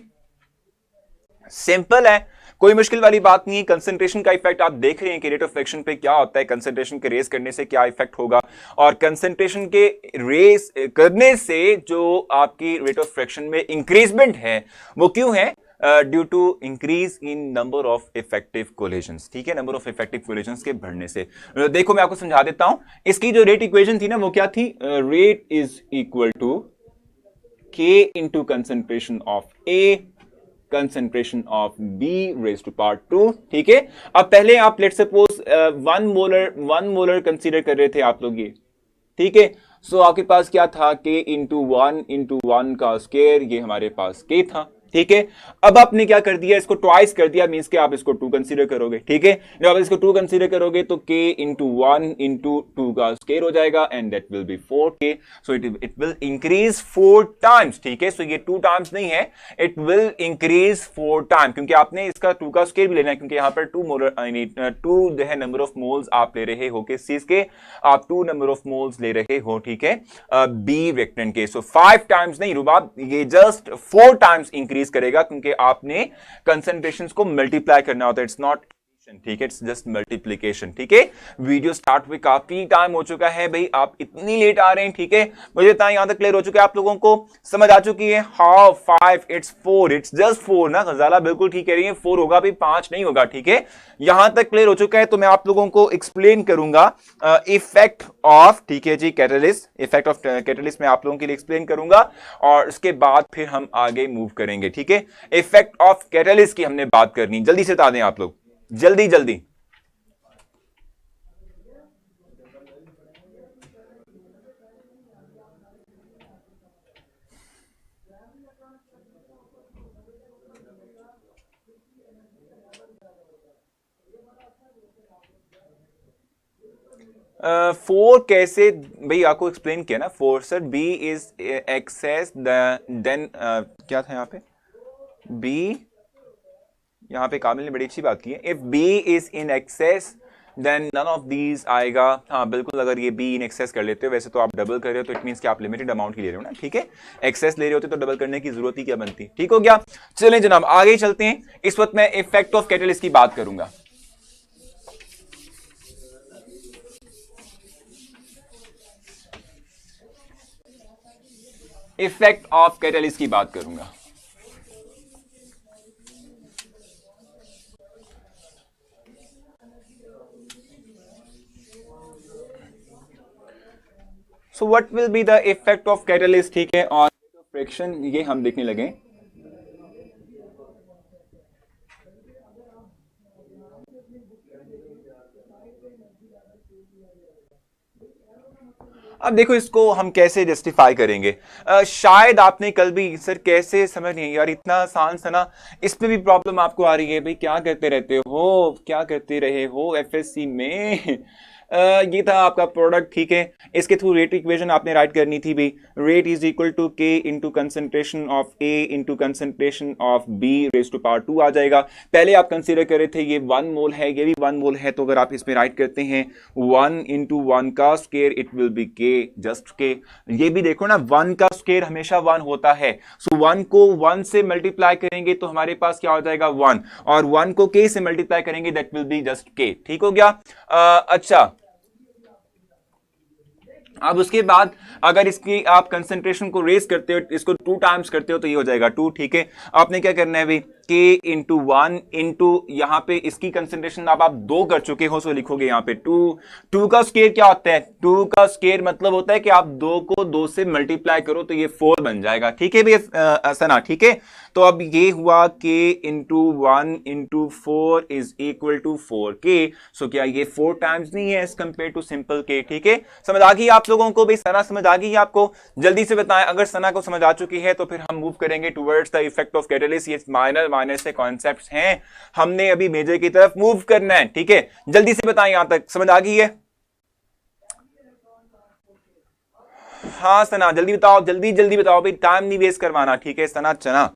सिंपल है, कोई मुश्किल वाली बात नहीं है। कंसंट्रेशन का इफेक्ट आप देख रहे हैं कि रेट ऑफ फ्रिक्शन पे क्या होता है, कंसंट्रेशन के रेस करने से क्या इफेक्ट होगा, और कंसंट्रेशन के रेस करने से जो आपकी रेट ऑफ फ्रिक्शन में इंक्रीजमेंट है वो क्यों है, due to increase in number of effective collisions. ठीक है, नंबर ऑफ इफेक्टिव कोलिजन्स के बढ़ने से। देखो मैं आपको समझा देता हूं, इसकी जो रेट इक्वेशन थी ना वो क्या थी, rate is equal to K into concentration of A concentration of B raise to power 2। ठीक है, अब पहले आप लेट सपोज 1 मोलर कंसीडर कर रहे थे आप लोग ये। ठीक है, सो आपके पास क्या था, के इंटू वन का स्क्वायर, ये हमारे पास के था। ठीक है, अब आपने क्या कर दिया, इसको ट्वाइस कर दिया, मींस के आप इसको 2 कंसीडर करोगे। ठीक है, जब आप इसको 2 कंसीडर करोगे तो k इंटू 1 इंटू 2 का स्क्वायर हो जाएगा and that will be 4k, so it will increase 4 times. ठीक है, सो ये 2 टाइम्स नहीं है, इट विल इंक्रीज 4 टाइम, क्योंकि आपने इसका 2 का स्क्वायर भी लेना है, क्योंकि यहां पर 2 जो है नंबर ऑफ मोल्स आप ले रहे हो, किस चीज के, आप 2 नंबर ऑफ मोल्स ले रहे हो। ठीक है, बी रिएक्टेंट के, सो 5 टाइम्स नहीं रुबाब, ये जस्ट 4 टाइम्स इंक्रीज करेगा, क्योंकि आपने कंसंट्रेशंस को मल्टीप्लाई करना होता है। इट्स नॉट, ठीक है, इट्स जस्ट मल्टीप्लिकेशन। ठीक है, वीडियो स्टार्ट हुए काफी टाइम हो चुका है भाई, आप इतनी लेट आ रहे हैं। ठीक है, मुझे इतना यहां तक क्लियर हो चुका है, आप लोगों को समझ आ चुकी है। हाउ 5 इट्स 4, इट्स जस्ट 4 ना, गजाला बिल्कुल ठीक कह रही है, 4 होगा भाई, 5 नहीं होगा। ठीक है, यहां तक क्लियर हो चुका है, तो मैं आप लोगों को एक्सप्लेन करूंगा इफेक्ट ऑफ, ठीक है जी, कैटलिस्ट, इफेक्ट ऑफ कैटलिस्ट मैं आप लोगों के लिए एक्सप्लेन करूंगा और उसके बाद फिर हम आगे मूव करेंगे। ठीक है, इफेक्ट ऑफ कैटलिस्ट की हमने बात करनी, जल्दी से बता दें आप लोग, जल्दी जल्दी। फोर कैसे भाई, आपको एक्सप्लेन किया ना, for sir, B is excess then क्या था यहाँ पे, बी, यहां पे कामिल ने बड़ी अच्छी बात की है, if B is in excess then none of these आएगा। हाँ बिल्कुल, अगर ये बी इन एक्सेस कर लेते हो, वैसे तो आप डबल कर रहे हो तो इट मींस कि आप लिमिटेड अमाउंट की ले रहे हो ना। ठीक है, एक्सेस ले रहे होते तो डबल करने की जरूरत ही क्या बनती। ठीक हो गया, चलें जनाब आगे चलते हैं। इस वक्त मैं इफेक्ट ऑफ कैटलिस्ट की बात करूंगा। इफेक्ट ऑफ कैटलिस्ट की बात करूंगा। So what will be the effect of catalyst, ठीक है, on फ्रिक्शन, ये हम देखने लगे। अब देखो इसको हम कैसे जस्टिफाई करेंगे। शायद आपने कल भी, सर कैसे, समझ नहीं यार, इतना आसान सा ना, इसमें भी प्रॉब्लम आपको आ रही है भाई, क्या करते रहते हो, क्या करते रहे हो एफएससी में। ये था आपका प्रोडक्ट। ठीक है, इसके थ्रू रेट इक्वेशन आपने राइट करनी थी भी, rate is equal to K into concentration of A into concentration of B raise to power 2 आ जाएगा। पहले आप कंसीडर कर रहे थे ये 1 मोल है, ये भी 1 मोल है, तो अगर आप इसमें राइट करते हैं 1 इंटू 1 का स्क्वायर, इट विल बी के, जस्ट के। ये भी देखो ना, 1 का स्क्वायर हमेशा 1 होता है, सो 1 को 1 से मल्टीप्लाई करेंगे तो हमारे पास क्या हो जाएगा 1, और 1 को के से मल्टीप्लाई करेंगे दैट विल बी जस्ट के। ठीक हो गया। अच्छा, अब उसके बाद अगर इसकी आप कंसंट्रेशन को रेज करते हो, इसको 2 टाइम्स करते हो तो ये हो जाएगा 2। ठीक है, आपने क्या करना है भाई, के इंटू 1 इंटू, यहां पे इसकी कंसंट्रेशन अब आप 2 कर चुके हो, सो लिखोगे यहां पे 2 का स्क्वायर क्या होता है, 2 का स्क्वायर मतलब होता है कि आप 2 को 2 से मल्टीप्लाई करो तो ये 4 बन जाएगा। ठीक है भैया सना, ठीक है, तो अब ये हुआ K into 1 into 4 is equal to 4k। So क्या ये 4 टाइम्स नहीं है एज कंपेयर टू सिंपल के। ठीक है, समझ आ गई आप लोगों को भाई, सना समझ आ गई आपको, जल्दी से बताएं। अगर सना को समझ आ चुकी है तो फिर हम मूव करेंगे towards the effect of catalyst. ये माइनर से कॉन्सेप्ट्स हैं, हमने अभी मेजर की तरफ मूव करना है, ठीक है। जल्दी से बताएं, यहां तक समझ आ गई है? हाँ सना जल्दी बताओ, जल्दी जल्दी बताओ भाई, टाइम नहीं वेस्ट करवाना, ठीक है। सना चना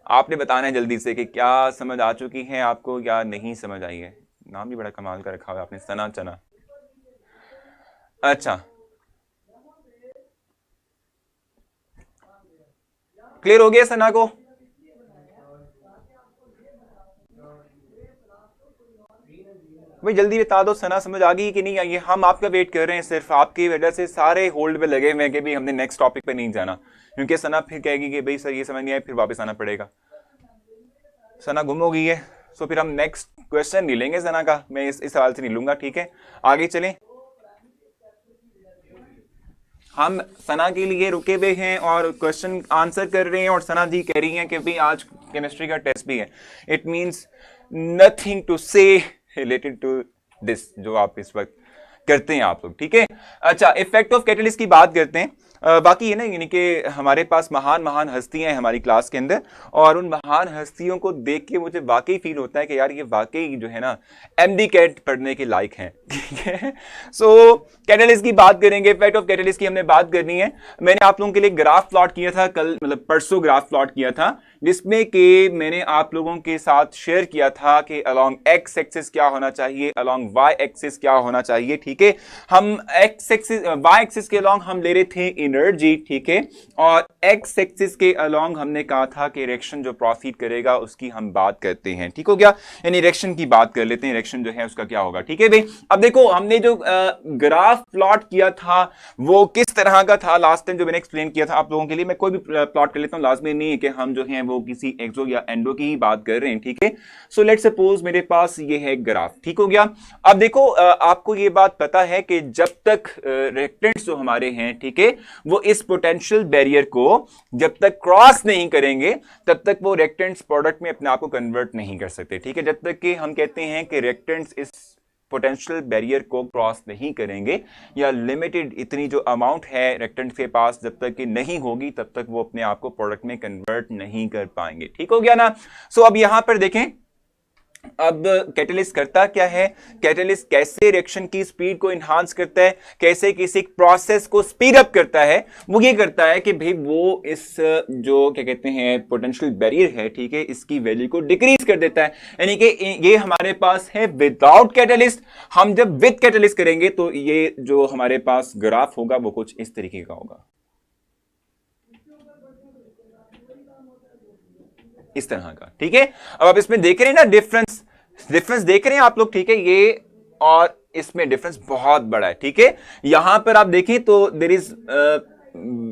आपने बताना है जल्दी से कि क्या समझ आ चुकी है आपको या नहीं समझ आई है। नाम भी बड़ा कमाल का रखा हुआ आपने, सना चना। अच्छा क्लियर हो गया सना को? भाई जल्दी बता दो सना, समझ आ गई कि नहीं आई है? हम आपका वेट कर रहे हैं, सिर्फ आपकी वजह से सारे होल्ड पे लगे हुए हैं कि भाई हमने नेक्स्ट टॉपिक पे नहीं जाना, क्योंकि सना फिर कहेगी कि भाई सर ये समझ नहीं आया, फिर वापस आना पड़ेगा। सना गुम हो गई है, तो फिर हम नेक्स्ट क्वेश्चन नहीं लेंगे सना का, मैं इस सवाल से नहीं लूंगा, ठीक है। आगे चलें, हम सना के लिए रुके हुए हैं और क्वेश्चन आंसर कर रहे हैं, और सना जी कह रही हैं कि भाई आज केमिस्ट्री का टेस्ट भी है। इट मींस नथिंग टू से रिलेटेड टू दिस जो आप इस वक्त करते हैं आप लोग, ठीक है। अच्छा इफेक्ट ऑफ कैटलिस्ट की बात करते हैं। बाकी ये ना, यानी कि हमारे पास महान महान हस्तियां हैं हमारी क्लास के अंदर, और उन महान हस्तियों को देख के मुझे वाकई फील होता है कि यार ये वाकई जो है ना एमडी कैट पढ़ने के लायक हैं, ठीक है। सो कैटलिस्ट की बात करेंगे, इफेक्ट ऑफ कैटलिस्ट की हमने बात करनी है। मैंने आप लोगों के लिए ग्राफ प्लॉट किया था कल, मतलब परसों ग्राफ प्लॉट किया था, जिसमें कि मैंने आप लोगों के साथ शेयर किया था कि अलोंग एक्स एक्सिस क्या होना चाहिए, अलोंग वाई एक्सिस क्या होना चाहिए, ठीक है। हम एक्स एक्सिस वाई एक्सिस के अलोंग हम ले रहे थे एनर्जी, ठीक है, और एक्स एक्सिस के अलोंग हमने कहा था कि इरेक्शन जो प्रोसीड करेगा उसकी हम बात करते हैं, ठीक हो गया। यानी इरेक्शन की बात कर लेते हैं, इरेक्शन जो है उसका क्या होगा, ठीक है भाई। अब देखो हमने जो ग्राफ प्लॉट किया था वो किस तरह का था लास्ट टाइम जो मैंने एक्सप्लेन किया था आप लोगों के लिए। मैं कोई भी प्लॉट कर लेता हूं, लाजमी नहीं है कि हम जो है वो किसी एक्सो या एंडो की ही बात कर रहे हैं, ठीक है। सो लेट्स सपोज मेरे पास ये है ग्राफ, ठीक हो गया। अब देखो आपको ये बात पता है कि जब तक रेक्टेंट्स जो हमारे हैं, ठीक है, वो इस पोटेंशियल बैरियर को जब तक क्रॉस नहीं करेंगे तब तक वो रेक्टेंट्स प्रोडक्ट में अपने आप को कन्वर्ट नहीं कर सकते, ठीक है। जब तक कि हम कहते हैं कि रेक्टेंट्स इस पोटेंशियल बैरियर को क्रॉस नहीं करेंगे, या लिमिटेड इतनी जो अमाउंट है रेक्टेंट के पास जब तक कि नहीं होगी तब तक वो अपने आप को प्रोडक्ट में कन्वर्ट नहीं कर पाएंगे, ठीक हो गया ना। सो अब यहां पर देखें, अब कैटलिस्ट करता क्या है, कैटलिस्ट कैसे रिएक्शन की स्पीड को इनहांस करता है, कैसे किसी प्रोसेस को स्पीड अप करता है। वो ये करता है कि भाई वो इस जो क्या कहते हैं पोटेंशियल बैरियर है, ठीक है, इसकी वैल्यू को डिक्रीज कर देता है। यानी कि ये हमारे पास है विदाउट कैटलिस्ट। हम जब विद कैटलिस्ट करेंगे तो ये जो हमारे पास ग्राफ होगा वो कुछ इस तरीके का होगा, इस तरह का, ठीक है। अब आप इसमें देख रहे हैं ना डिफरेंस देख रहे हैं आप लोग, ठीक है, ये और इसमें डिफरेंस बहुत बड़ा है, ठीक है। यहां पर आप देखें तो there is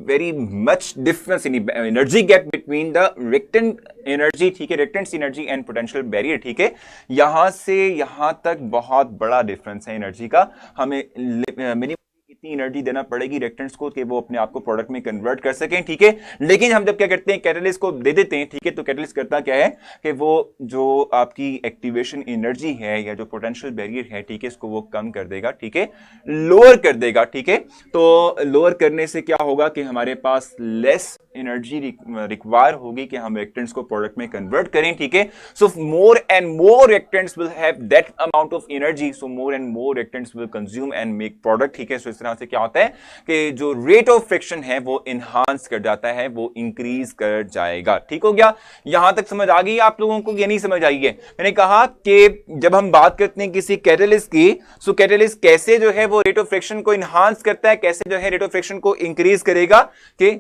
very much difference in energy gap between the reactant energy, ठीक है, reactants energy and potential barrier, ठीक है। यहां से यहां तक बहुत बड़ा डिफरेंस है एनर्जी का। हमें मिनिमम इतनी एनर्जी देना पड़ेगी रेक्टेंट्स को कि वो अपने आप को प्रोडक्ट में कन्वर्ट कर सकें, ठीक है। लेकिन हम जब क्या करते हैं, कैटलिस्ट को दे देते हैं, ठीक है, तो कैटलिस्ट करता क्या है कि वो जो आपकी एक्टिवेशन एनर्जी है या जो पोटेंशियल बैरियर है, ठीक है, इसको वो कम कर देगा, ठीक है, लोअर कर देगा, ठीक है। तो लोअर करने से क्या होगा कि हमारे पास लेस एनर्जी रिक्वायर होगी कि हम रेक्टेंट्स को प्रोडक्ट में कन्वर्ट करें, ठीक है। So more and more reactants will have that amount of energy, so more and more reactants will consume and make product, ठीक है। सो इस तरह से क्या होता है कि जो रेट ऑफ फ्रिक्शन है वो इनहांस कर जाता है, वो इंक्रीज कर जाएगा, ठीक हो गया। यहां तक समझ आ गई आप लोगों को या नहीं समझ आई है? मैंने कहा कि जब हम बात करते हैं किसी कैटलिस्ट की, सो कैटलिस्ट कैसे जो है वो रेट ऑफ फ्रिक्शन को इनहांस करता है, कैसे जो है रेट ऑफ फ्रिक्शन को इंक्रीज करेगा, कि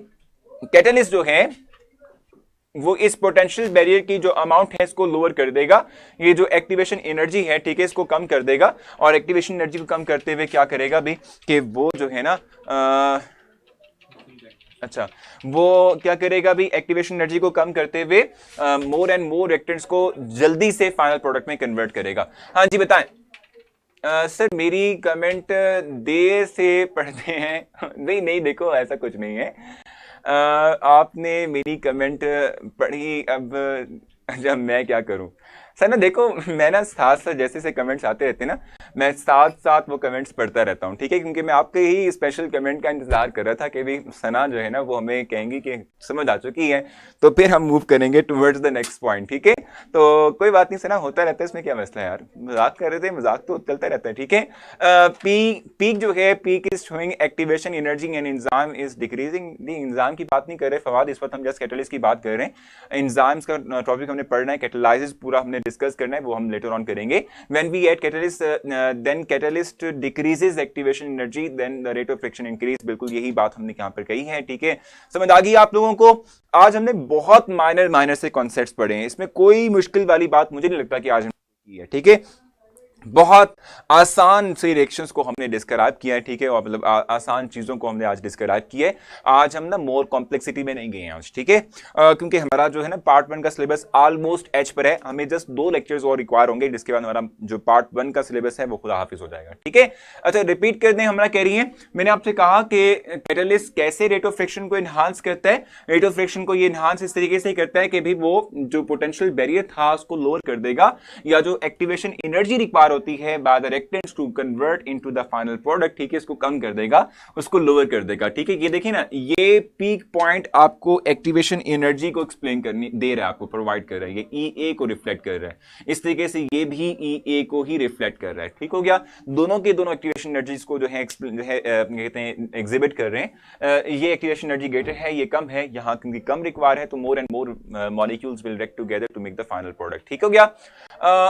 कैटलिस्ट जो है वो इस पोटेंशियल बैरियर की जो अमाउंट है इसको लोअर कर देगा, ये जो एक्टिवेशन एनर्जी है, ठीक है, इसको कम कर देगा। और एक्टिवेशन एनर्जी को कम करते हुए क्या करेगा भी कि वो जो है ना अच्छा वो क्या करेगा भी, एक्टिवेशन एनर्जी को कम करते हुए मोर एंड मोर रेक्टेंट्स को जल्दी से फाइनल प्रोडक्ट में कन्वर्ट करेगा। हाँ जी बताएं। सर मेरी कमेंट देर से पढ़ते हैं नहीं नहीं, देखो ऐसा कुछ नहीं है। आपने मेरी कमेंट पढ़ी, अब जब मैं क्या करूं सर ना, देखो मैं ना साथ साथ जैसे से कमेंट्स आते रहते ना, मैं साथ साथ वो कमेंट्स पढ़ता रहता हूँ, ठीक है, क्योंकि मैं आपके ही स्पेशल कमेंट का इंतजार कर रहा था कि भाई सना जो है ना वो हमें कहेंगी कि समझ आ चुकी है, तो फिर हम मूव करेंगे टुवर्ड्स द नेक्स्ट पॉइंट, ठीक है। तो कोई बात नहीं सना, होता रहता है, इसमें क्या मसला है यार, मजाक कर रहे थे, मजाक तो चलता रहता है, ठीक है। पीक जो है, peak is showing activation energy and enzyme is decreasing. The enzyme की बात नहीं कर रहे फवाद, इस वक्त हम जस्ट कैटलिस्ट की बात कर रहे हैं। एंजाइम्स का टॉपिक हमने पढ़ना है, कैटलाइसिस पूरा हमने डिस्कस करना है, वो हम लेटर ऑन करेंगे। When we add catalyst then catalyst decreases activation energy, then the rate of friction increase. बिल्कुल यही बात हमने यहाँ पर कही है, ठीक है। समझ आ गई आप लोगों को? आज हमने बहुत माइनर से कॉन्सेप्ट्स पढ़े हैं, इसमें कोई मुश्किल वाली बात मुझे नहीं लगता कि आज हमने की है, ठीक है। बहुत आसान से रिएक्शंस को हमने डिस्क्राइब किया है, ठीक है, और मतलब आसान चीजों को हमने आज डिस्क्राइब किया है। आज हम ना मोर कॉम्प्लेक्सिटी में नहीं गए हैं आज, ठीक है, क्योंकि हमारा जो है ना पार्ट 1 का सिलेबस ऑलमोस्ट एज पर है। हमें जस्ट 2 लेक्चर्स और रिक्वायर होंगे, जिसके बाद हमारा जो पार्ट 1 का सिलेबस है वो खुदा हाफिज हो जाएगा, ठीक है। अच्छा रिपीट कर दें, हमारा कह रही है, मैंने आपसे कहा कि कैटलिस्ट कैसे रेट ऑफ फ्रिक्शन को एनहांस करता है। रेट ऑफ फ्रिक्शन को ये एनहांस इस तरीके से करता है कि भी वो जो पोटेंशियल बैरियर था उसको लोअर कर देगा, या जो एक्टिवेशन एनर्जी रिक्वायर होती है by the reactants to convert into the final product, ठीक है, इसको कम कर देगा, उसको लोअर कर देगा, ठीक है। ये देखिए ना, ये पीक पॉइंट आपको एक्टिवेशन एनर्जी को एक्सप्लेन करनी दे रहा है, आपको प्रोवाइड कर रहा है, ये ईए को रिफ्लेक्ट कर रहा है। इस तरीके से ये भी ईए को ही रिफ्लेक्ट कर रहा है, ठीक हो गया। दोनों के दोनों एक्टिवेशन एनर्जीज को जो है कहते हैं एग्जिबिट कर रहे हैं। ये एक्टिवेशन एनर्जी ग्रेटर है, ये कम है, यहाँ क्योंकि कम रिक्वायर है तो more and more molecules will react together to make the final product, ठीक हो गया।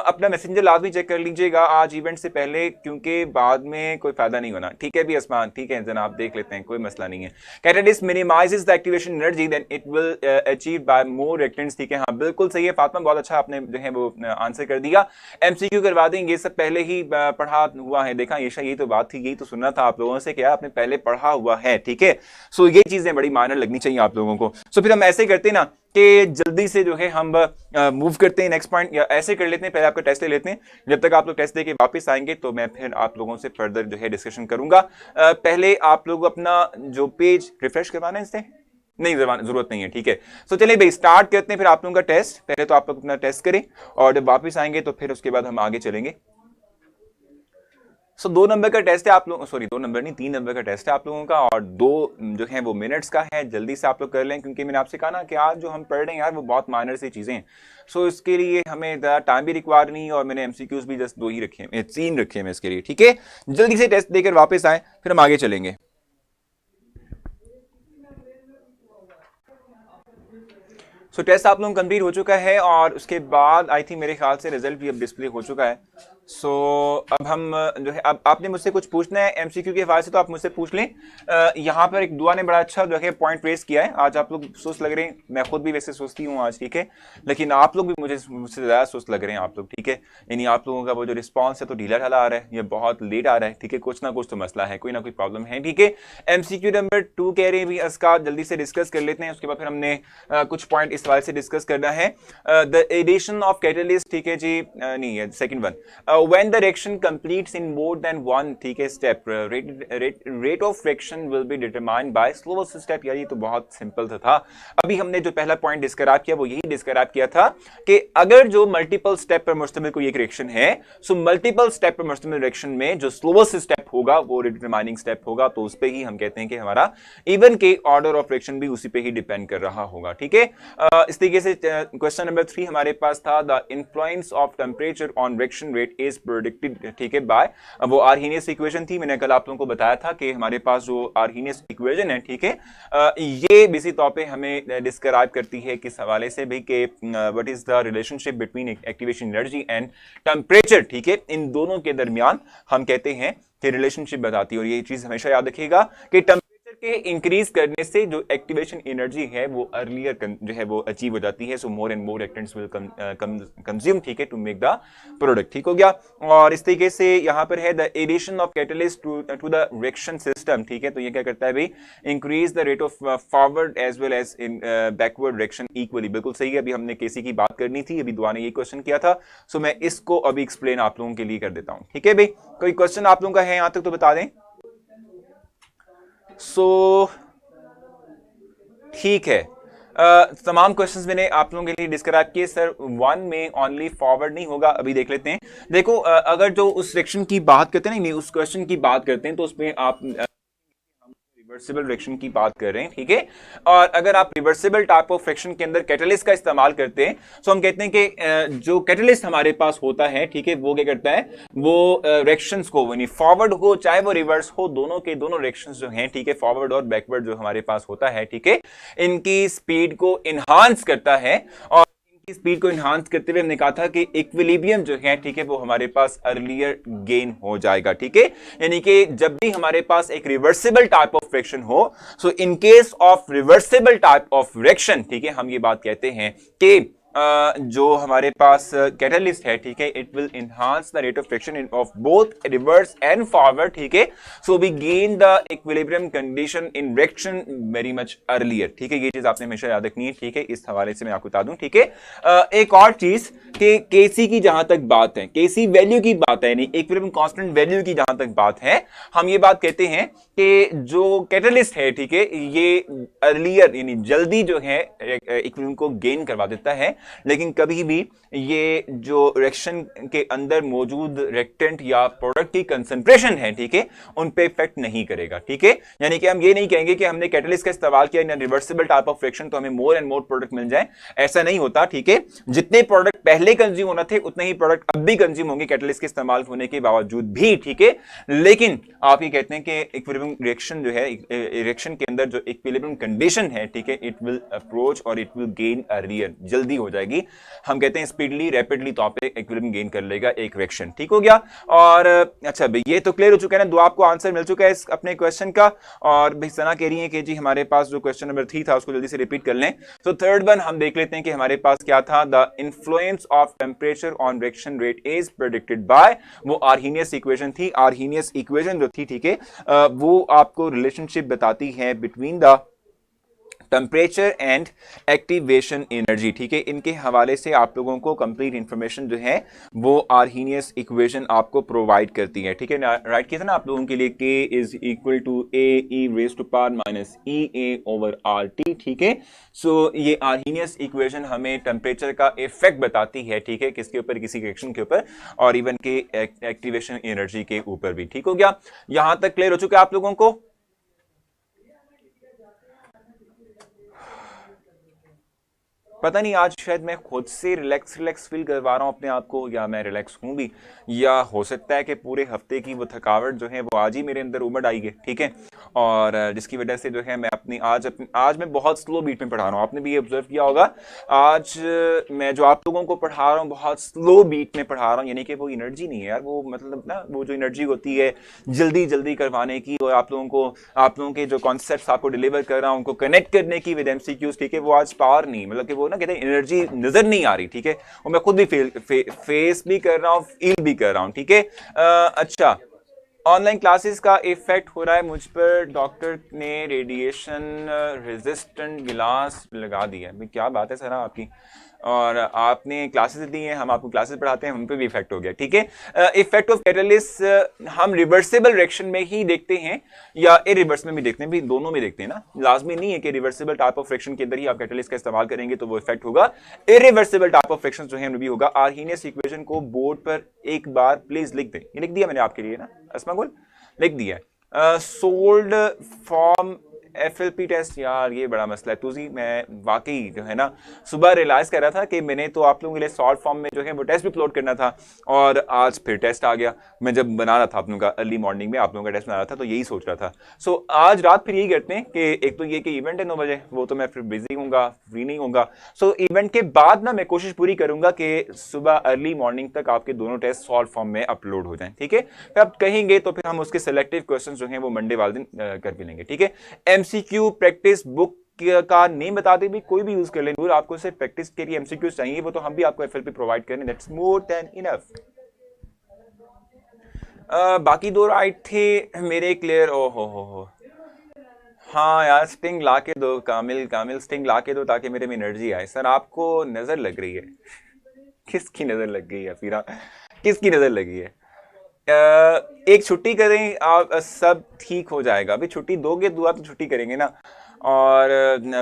अपना मैसेंजर लाजमी चेक कर लीजिएगा आज इवेंट से पहले, क्योंकि बाद में कोई फायदा नहीं होना, ठीक है भी आसमान, ठीक है जनाब, देख लेते हैं, कोई मसला नहीं है। Catalyst minimizes the activation energy then it will achieve by more reactants, ठीक है, हाँ बिल्कुल सही है फातिमा, बहुत अच्छा आपने जो है वो आंसर कर दिया। एमसीक्यू करवा देंगे, ये सब पहले ही पढ़ा हुआ है, देखा येशा, यही तो बात थी, यही तो सुनना था आप लोगों से, क्या आपने पहले पढ़ा हुआ है, ठीक है। सो ये चीजें बड़ी मायने लगनी चाहिए आप लोगों को। सो फिर हम ऐसे करते ना कि जल्दी से जो है हम मूव करते हैं नेक्स्ट पॉइंट, या ऐसे कर लेते हैं, पहले आपका टेस्ट ले लेते हैं, जब तक आप लोग टेस्ट देके वापस आएंगे तो मैं फिर आप लोगों से फर्दर जो है डिस्कशन करूंगा। पहले आप लोग अपना जो पेज रिफ्रेश करवाना है, इससे नहीं जरूरत नहीं है, ठीक है। सो चलिए भाई स्टार्ट करते हैं फिर आप लोगों का टेस्ट। पहले तो आप लोग अपना टेस्ट करें और जब वापस आएंगे तो फिर उसके बाद हम आगे चलेंगे। सो 2 नंबर का टेस्ट है आप लोग, सॉरी 2 नंबर नहीं 3 नंबर का टेस्ट है आप लोगों का, और 2 जो है वो मिनट्स का है, जल्दी से आप लोग कर लें, क्योंकि मैंने आपसे कहा ना कि आज जो हम पढ़ रहे हैं यार वो बहुत माइनर सी चीजें हैं। सो इसके लिए हमें टाइम भी रिक्वायर नहीं, और मैंने एमसीक्यूज भी जस्ट 2 ही रखे हैं, 3 रखे हैं इसके लिए, ठीक है। जल्दी से टेस्ट देकर वापस आए, फिर हम आगे चलेंगे। सो टेस्ट आप लोगों का कंप्लीट हो चुका है, और उसके बाद आई थिंक मेरे ख्याल से रिजल्ट भी अब डिस्प्ले हो चुका है। सो अब हम जो है, अब आपने मुझसे कुछ पूछना है एमसीक्यू के हवाले से तो आप मुझसे पूछ लें। यहाँ पर एक दुआ ने बड़ा अच्छा जो है पॉइंट रेस किया है। आज आप लोग सुस्त लग रहे हैं, मैं खुद भी वैसे सुस्ती हूँ आज, ठीक है, लेकिन आप लोग भी मुझसे ज़्यादा सुस्त लग रहे हैं आप लोग, ठीक है। यानी आप लोगों का वो जो रिस्पॉन्स है तो ढीला ढाला आ रहा है, ये बहुत लेट आ रहा है, ठीक है, कुछ ना कुछ तो मसला है, कोई ना कोई प्रॉब्लम है, ठीक है। एमसीक्यू नंबर 2 कह रहे हैं भी अस्कार, जल्दी से डिस्कस कर लेते हैं, उसके बाद फिर हमने कुछ पॉइंट इस हवाले से डिस्कस करना है। द एडिशन ऑफ कैटलिस्ट, ठीक है जी, नहीं है second one, when the reaction completes in more than one, ठीक है, step, rate of reaction will be determined by slowest step. यार ये तो बहुत सिंपल था। अभी हमने जो पहला पॉइंट डिस्क्राइब किया वो यही डिस्क्राइब किया था कि अगर जो मल्टीपल स्टेप पर मुश्तमिल कोई एक रिएक्शन है, सो मल्टीपल स्टेप पर मुश्तमिल रिएक्शन में जो स्लोवेस्ट स्टेप होगा वो डिटरमाइनिंग स्टेप होगा, तो उस पे ही हम कहते हैं कि हमारा इवन के ऑर्डर ऑफ रिएक्शन भी उसी पे ही डिपेंड कर रहा होगा, ठीक है। इस तरीके से क्वेश्चन नंबर 3 हमारे पास था, the influence of temperature on reaction rate is predicted, ठीक है, बाय, वो आर्हीनियस इक्वेशन थी। मैंने कल आप लोगों को बताया था कि हमारे पास जो आर्हीनियस इक्वेशन है, ठीक है, ये बेसिक तौर पे हमें डिस्क्राइब करती है किस हवाले से भी कि what is the relationship between activation energy and temperature, ठीक है, इन दोनों के दरमियान हम कहते हैं कि रिलेशनशिप बताती है। और ये चीज हमेशा याद रखिएगा कि के इंक्रीज करने से जो एक्टिवेशन एनर्जी है वो अर्लियर जो है वो अचीव हो जाती है, so more and more reactants will consume, ठीक है, टू मेक द प्रोडक्ट, ठीक हो गया। और इस तरीके से यहाँ पर है the addition of catalyst to the reaction system, ठीक है, तो ये क्या करता है भाई, increase the rate of forward as well as in backward reaction equally, बिल्कुल सही है। अभी हमने केसी की बात करनी थी, अभी दुआ ने ये क्वेश्चन किया था, सो मैं इसको अभी एक्सप्लेन आप लोगों के लिए कर देता हूँ, ठीक है भाई। कोई क्वेश्चन आप लोगों का है यहाँ तक तो बता दें। सो ठीक है, तमाम क्वेश्चंस मैंने आप लोगों के लिए डिस्क्राइब किए सर। वन में ओनली फॉरवर्ड नहीं होगा, अभी देख लेते हैं। देखो अगर जो उस सेक्शन की बात करते हैं ना, नहीं उस क्वेश्चन की बात करते हैं, तो उसमें आप रिवर्सिबल फ्रिक्शन की बात कर रहे हैं, ठीक है। और अगर आप रिवर्सिबल टाइप ऑफ फ्रिक्शन के अंदर कैटलिस्ट का इस्तेमाल करते हैं, तो हम कहते हैं कि जो कैटलिस्ट हमारे पास होता है, ठीक है, वो क्या करता है, वो रिएक्शंस को यानी फॉरवर्ड हो चाहे वो रिवर्स हो, दोनों के दोनों रिएक्शंस जो हैं, ठीक है, फॉरवर्ड और बैकवर्ड जो हमारे पास होता है, ठीक है, इनकी स्पीड को इनहांस करता है। और स्पीड को इनहांस करते हुए हमने कहा था कि इक्विलिब्रियम जो है, ठीक है, वो हमारे पास अर्लियर गेन हो जाएगा, ठीक है। यानी कि जब भी हमारे पास एक रिवर्सिबल टाइप ऑफ फ्रिक्शन हो, so in case of reversible type of friction, ठीक है, हम ये बात कहते हैं कि जो हमारे पास कैटलिस्ट है, ठीक है, it will enhance the rate of friction of both reverse and forward, ठीक है। So we gain the equilibrium condition in reaction very much earlier, ठीक है। ये चीज आपने हमेशा याद रखनी है, ठीक है। इस हवाले से मैं आपको बता दूं, ठीक है। एक और चीज कि केसी की जहां तक बात है, केसी वैल्यू की बात है, यानी इक्विलिब्रियम कांस्टेंट वैल्यू की जहां तक बात है, हम ये बात कहते हैं कि जो कैटलिस्ट है, ठीक है, ये अर्लियर यानी जल्दी जो है इक्विलिब्रियम को गेन करवा देता है, लेकिन कभी भी ये जो रिएक्शन के अंदर मौजूद रिएक्टेंट या प्रोडक्ट की कंसंट्रेशन है, ठीक है, उन पे इफेक्ट नहीं करेगा, ठीक है। यानी कि हम ये नहीं कहेंगे कि हमने कैटलिस्ट का इस्तेमाल किया इन रिवर्सिबल टाइप ऑफ फ्रिक्शन तो हमें मोर एंड मोर प्रोडक्ट मिल जाए, ऐसा नहीं होता, ठीक है। जितने प्रोडक्ट पहले कंज्यूम होना थे उतने ही प्रोडक्ट अब भी कंज्यूम होंगे कैटलिस्ट के इस्तेमाल होने के बावजूद भी, ठीक है। लेकिन आप ये कहते हैं कि इक्विलिब्रियम रिएक्शन जो है, रिएक्शन के अंदर जो इक्विलिब्रियम कंडीशन है, ठीक है, इट विल अप्रोच और इट विल गेन अर्लियर, जल्दी हो जाएगी। हम कहते हैं स्पीडली रैपिडली तौर पे इक्विलिब्रियम गेन कर लेगा एक रिएक्शन, ठीक हो गया। और अच्छा भाई ये तो क्लियर हो चुका है ना, दो आपको आंसर मिल चुका है इस अपने क्वेश्चन का। और भाई सना कह रही है कि जी हमारे पास जो क्वेश्चन नंबर 3 था उसको जल्दी से रिपीट कर लें। तो थर्ड वन हम देख लेते हैं कि हमारे पास क्या था, the influence of temperature on reaction rate is predicted by, वो आर्हीनियस इक्वेशन थी। आर्हीनियस इक्वेशन जो थी, ठीक है, वो आपको रिलेशनशिप बताती है between the temperature and activation energy, ठीक है। इनके हवाले से आप लोगों को कंप्लीट इंफॉर्मेशन जो है वो आर्हीनियस इक्वेशन आपको प्रोवाइड करती है, ठीक है। राइट किया था ना आप लोगों के लिए, K is equal to A E raise to power minus E A over R T, ठीक है। सो ये आर्हीनियस इक्वेशन हमें टेम्परेचर का इफेक्ट बताती है, ठीक है, किसके ऊपर, किसी रिएक्शन के ऊपर, और इवन के एक्टिवेशन एनर्जी के ऊपर भी, ठीक हो गया। यहां तक क्लियर हो चुका है आप लोगों को? पता नहीं आज शायद मैं खुद से रिलैक्स फील करवा रहा हूँ अपने आप को, या मैं रिलैक्स हूँ भी, या हो सकता है कि पूरे हफ्ते की वो थकावट जो है वो आज ही मेरे अंदर उमड़ आई है, ठीक है। और जिसकी वजह से जो है मैं आज मैं बहुत स्लो बीट में पढ़ा रहा हूँ। आपने भी ऑब्जर्व किया होगा, आज मैं जो आप लोगों को पढ़ा रहा हूँ बहुत स्लो बीट में पढ़ा रहा हूँ, यानी कि वो एनर्जी नहीं है यार, वो मतलब ना वो जो एनर्जी होती है जल्दी जल्दी करवाने की, और आप लोगों के जो कॉन्सेप्ट्स आपको डिलीवर कर रहा हूँ उनको कनेक्ट करने की विद एमसीक्यूज, ठीक है, वो आज पावर नहीं, मतलब कि वो ना कहते हैं एनर्जी नजर नहीं आ रही, ठीक है। और मैं खुद भी फेस भी कर रहा हूँ, फील भी कर रहा हूँ, ठीक है। अच्छा, ऑनलाइन क्लासेस का इफेक्ट हो रहा है मुझ पर, डॉक्टर ने रेडिएशन रेजिस्टेंट गिलास लगा दिया है। क्या बात है सर आपकी, और आपने क्लासेस दी हैं, हम आपको क्लासेस पढ़ाते हैं, हम पे भी इफेक्ट हो गया, ठीक है। इफेक्ट ऑफ कैटलिस्ट हम रिवर्सिबल रिएक्शन में ही देखते हैं या इरिवर्स में भी देखते हैं, भी दोनों में देखते हैं ना। लाजमी नहीं है कि रिवर्सिबल टाइप ऑफ फ्रिक्शन के अंदर ही आप कैटलिस्ट का इस्तेमाल करेंगे तो वो इफेक्ट होगा। इरिवर्सिबल टाइप ऑफ फ्रिक्शन जो है भी होगा। आर्हीनियस इक्वेशन को बोर्ड पर एक बार प्लीज लिख दें, ये लिख दिया मैंने आपके लिए ना अस्मा गुल, लिख दिया। सोल्ड फॉर्म FLP टेस्ट, यार ये बड़ा मसला है तुझी, मैं वाकई जो है ना सुबह रियलाइज कर रहा था कि मैंने तो आप लोगों के लिए शॉर्ट फॉर्म में जो है वो टेस्ट भी अपलोड करना था, और आज फिर टेस्ट आ गया। मैं जब बना रहा था आप लोगों का अर्ली मॉर्निंग में आप लोगों का टेस्ट बना रहा था तो यही सोच रहा था। सो आज रात फिर यही करते हैं कि एक तो ये कि इवेंट है 9 बजे, वो तो मैं फिर बिजी हूँगा, फ्री नहीं होगा। सो इवेंट के बाद ना मैं कोशिश पूरी करूंगा कि सुबह अर्ली मॉर्निंग तक आपके दोनों टेस्ट शॉर्ट फॉर्म में अपलोड हो जाएं, ठीक है। फिर आप कहेंगे तो फिर हम उसके सिलेक्टिव क्वेश्चन जो हैं वो मंडे वाले दिन कर भी लेंगे, ठीक है। MCQ प्रैक्टिस बुक का नेम बता दे भी, कोई भी यूज कर लें, आपको सिर्फ प्रैक्टिस के लिए एमसीक्यूज चाहिए, वो तो हम भी आपको FLP प्रोवाइड करें, दैट्स मोर देन इनफ। बाकी दो राइट थे मेरे क्लियर। ओ हो, हाँ यार स्टिंग ला के दो, कामिल स्टिंग ला के दो ताकि मेरे में एनर्जी आए। सर आपको नजर लग रही है, किसकी नजर लग गई है फिर, किसकी नजर लगी है? एक छुट्टी करें आप, सब ठीक हो जाएगा। अभी छुट्टी दोगे, दुआ तो छुट्टी करेंगे ना। और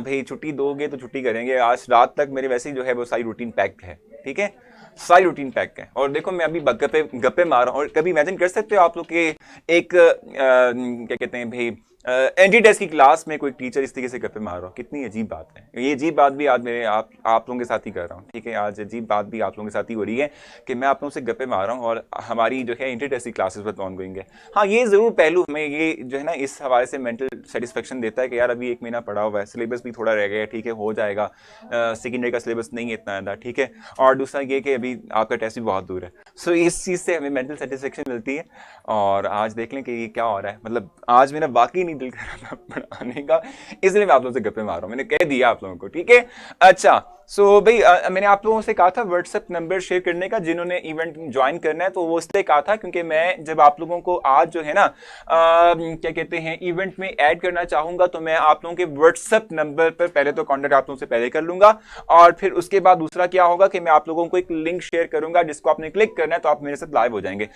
भाई छुट्टी दोगे तो छुट्टी करेंगे। आज रात तक मेरे वैसे ही जो है वो सारी रूटीन पैक है, ठीक है, सारी रूटीन पैक है। और देखो मैं अभी गप्पे गप्पे मार रहा हूँ, और कभी इमेजिन कर सकते हो आप लोग के एक क्या कहते हैं भाई एंटी टेस्ट की क्लास में कोई टीचर इस तरीके से गप्पे मार रहा हो, कितनी अजीब बात है। ये अजीब बात भी आज मेरे आप लोगों के साथ ही कर रहा हूँ, ठीक है, आज अजीब बात भी आप लोगों के साथ ही हो रही है कि मैं आप लोगों से गप्पे मार रहा हूँ और हमारी जो है एंटी टेस्ट की क्लासेस पर ऑन गोइंग है। हाँ, ये जरूर पहलू हमें ये जो है ना इस हवाले से मेंटल सेटिस्फेक्शन देता है कि यार अभी 1 महीना पड़ा हुआ है, सिलेबस भी थोड़ा रह गया है, ठीक है, हो जाएगा, सेकेंड ईयर का सिलेबस नहीं है इतना ज़्यादा, ठीक है, और दूसरा ये कि अभी आपका टेस्ट भी बहुत दूर है। सो इस चीज़ से हमें मेंटल सेटिस्फेक्शन मिलती है। और आज देख लें कि ये क्या हो रहा है, मतलब आज मेरा वाकई नहीं दिल कर रहा था पढ़ाने का, इसलिए मैं आप लोगों से गप्पे मार रहा हूँ, मैंने कह दिया आप लोगों को, ठीक है। अच्छा, सो भाई मैंने आप लोगों से कहा था व्हाट्सएप नंबर शेयर करने का, जिन्होंने इवेंट ज्वाइन करना है, तो वो इसलिए कहा था क्योंकि मैं जब आप लोगों को आज जो है ना क्या कहते हैं इवेंट में ऐड करना चाहूंगा, तो मैं आप लोगों के व्हाट्सएप नंबर पर पहले तो कॉन्टेक्ट आप लोगों से पहले कर लूंगा, और फिर उसके बाद दूसरा क्या होगा कि मैं आप लोगों को एक लिंक शेयर करूंगा जिसको आपने क्लिक करना है तो आप मेरे साथ लाइव हो जाएंगे।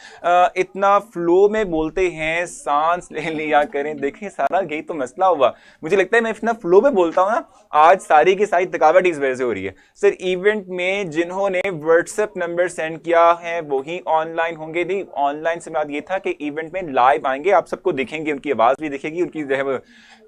इतना फ्लो में बोलते हैं, सांस ले लिया करें, देखिए सारा यही तो मसला हुआ। मुझे लगता है मैं इतना फ्लो में बोलता हूं ना, आज सारी की सारी थकावट इस वजह से हो रही है। सर इवेंट में जिन्होंने व्हाट्सएप नंबर सेंड किया है वही ऑनलाइन होंगे। नहीं, ऑनलाइन से बात ये था कि इवेंट में लाइव आएंगे, आप सबको दिखेंगे, उनकी आवाज भी दिखेगी, उनकी जो है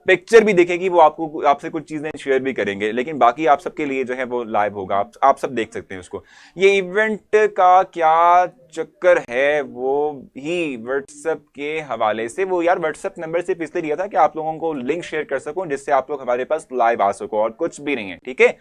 पिक्चर भी दिखेगी, वो आपको आपसे कुछ चीजें शेयर भी करेंगे, लेकिन बाकी आप सबके लिए जो है वो लाइव होगा, आप सब देख सकते हैं उसको। ये इवेंट का क्या चक्कर है वो ही व्हाट्सएप के हवाले से, वो यार व्हाट्सएप नंबर से इसलिए दिया था कि आप लोगों को लिंक शेयर कर सकूं जिससे आप लोग हमारे पास लाइव आ सको, और कुछ भी नहीं है, ठीक है।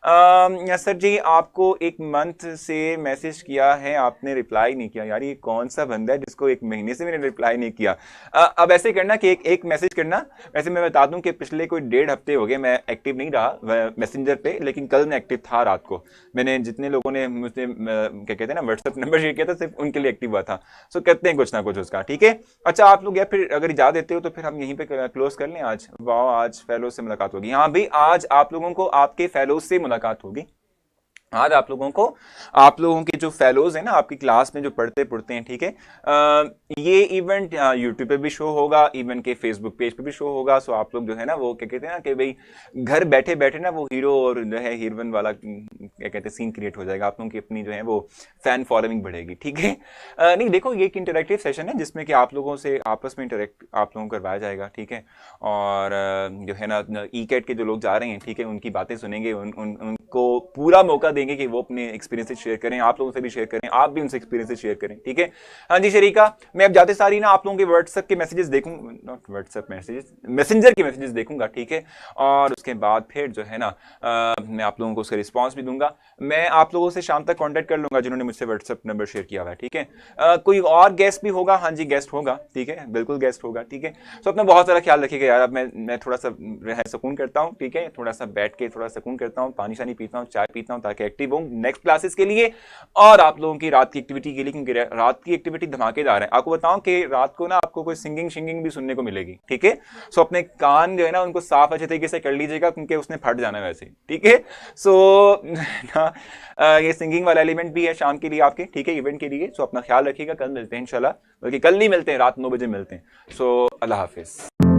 सर जी आपको 1 मंथ से मैसेज किया है, आपने रिप्लाई नहीं किया। यार ये कौन सा बंदा है जिसको 1 महीने से मैंने रिप्लाई नहीं किया। अब ऐसे करना कि एक मैसेज करना। वैसे मैं बता दूं कि पिछले कोई 1.5 हफ्ते हो गए मैं एक्टिव नहीं रहा मैसेंजर पे, लेकिन कल मैं एक्टिव था। रात को मैंने जितने लोगों ने मुझे क्या कहते हैं ना व्हाट्सएप नंबर शेयर किया था, सिर्फ उनके लिए एक्टिव हुआ था। सो करते हैं कुछ ना कुछ उसका, ठीक है। अच्छा आप लोग या फिर अगर इजाजत देते हो तो फिर हम यहीं पे क्लोज कर लें आज। वाह, आज फेलो से मुलाकात होगी। हाँ भाई, आज आप लोगों को आपके फेलो से मुलाकात होगी। आज आप लोगों के जो फेलोज हैं ना आपकी क्लास में जो पढ़ते हैं, ठीक है, ये इवेंट यूट्यूब पे भी शो होगा, इवन के फेसबुक पेज पे भी शो होगा। सो आप लोग जो है ना वो क्या कहते हैं ना कि भाई घर बैठे बैठे ना वो हीरो और जो है हीरोइन वाला क्या कहते हैं सीन क्रिएट हो जाएगा, आप लोगों की अपनी जो है वो फैन फॉलोइंग बढ़ेगी, ठीक है। नहीं देखो, ये एक इंटरेक्टिव सेशन है जिसमें कि आप लोगों से आपस में इंटरेक्ट आप लोगों को करवाया जाएगा, ठीक है। और जो है ना ई कैट के जो लोग जा रहे हैं, ठीक है, उनकी बातें सुनेंगे, उनको पूरा मौका देंगे कि वो अपने एक्सपीरियंसेस शेयर करें, आप लोगों से भी शेयर करें, आप भी उनसे एक्सपीरियंसेस शेयर करें, ठीक है। हाँ जी शरीका, मैं अब जाते सारी ना आप लोगों के व्हाट्सएप के मैसेजेस देखूंगा, नॉट व्हाट्सएप मैसेजेस, मैसेंजर के मैसेजेस देखूंगा, ठीक है। और उसके बाद फिर जो है ना मैं आप लोगों को उसका रिस्पॉन्स भी दूंगा। मैं आप लोगों से शाम तक कॉन्टैक्ट कर लूंगा जिन्होंने मुझसे व्हाट्सएप नंबर शेयर किया हुआ है, ठीक है। कोई और गेस्ट भी होगा? हाँ जी गेस्ट होगा, ठीक है, बिल्कुल गेस्ट होगा, ठीक है। तो अपना बहुत सारा ख्याल रखिएगा यार। अब मैं थोड़ा सा सुकून करता हूँ, ठीक है, थोड़ा सा बैठ के थोड़ा सुकून करता हूँ, पानी शानी पीता हूँ, चाय पीता हूँ, ताकि एक्टिव हूँ नेक्स्ट क्लासेस के लिए और आप लोगों की रात की एक्टिविटी के लिए, क्योंकि रात की एक्टिविटी धमाकेदार है। आपको बताऊं कि रात को ना आपको कोई सिंगिंग भी सुनने को मिलेगी, ठीक है। सो अपने कान जो है ना उनको साफ अच्छे तरीके से कर लीजिएगा, क्योंकि उसने फट जाना है वैसे, ठीक है। सो ये सिंगिंग वाला एलिमेंट भी है शाम के लिए आपके, ठीक है, इवेंट के लिए। सो अपना ख्याल रखिएगा, कल मिलते हैं इंशाल्लाह, बल्कि कल नहीं मिलते हैं, रात 9 बजे मिलते हैं। सो अल्लाह हाफिज।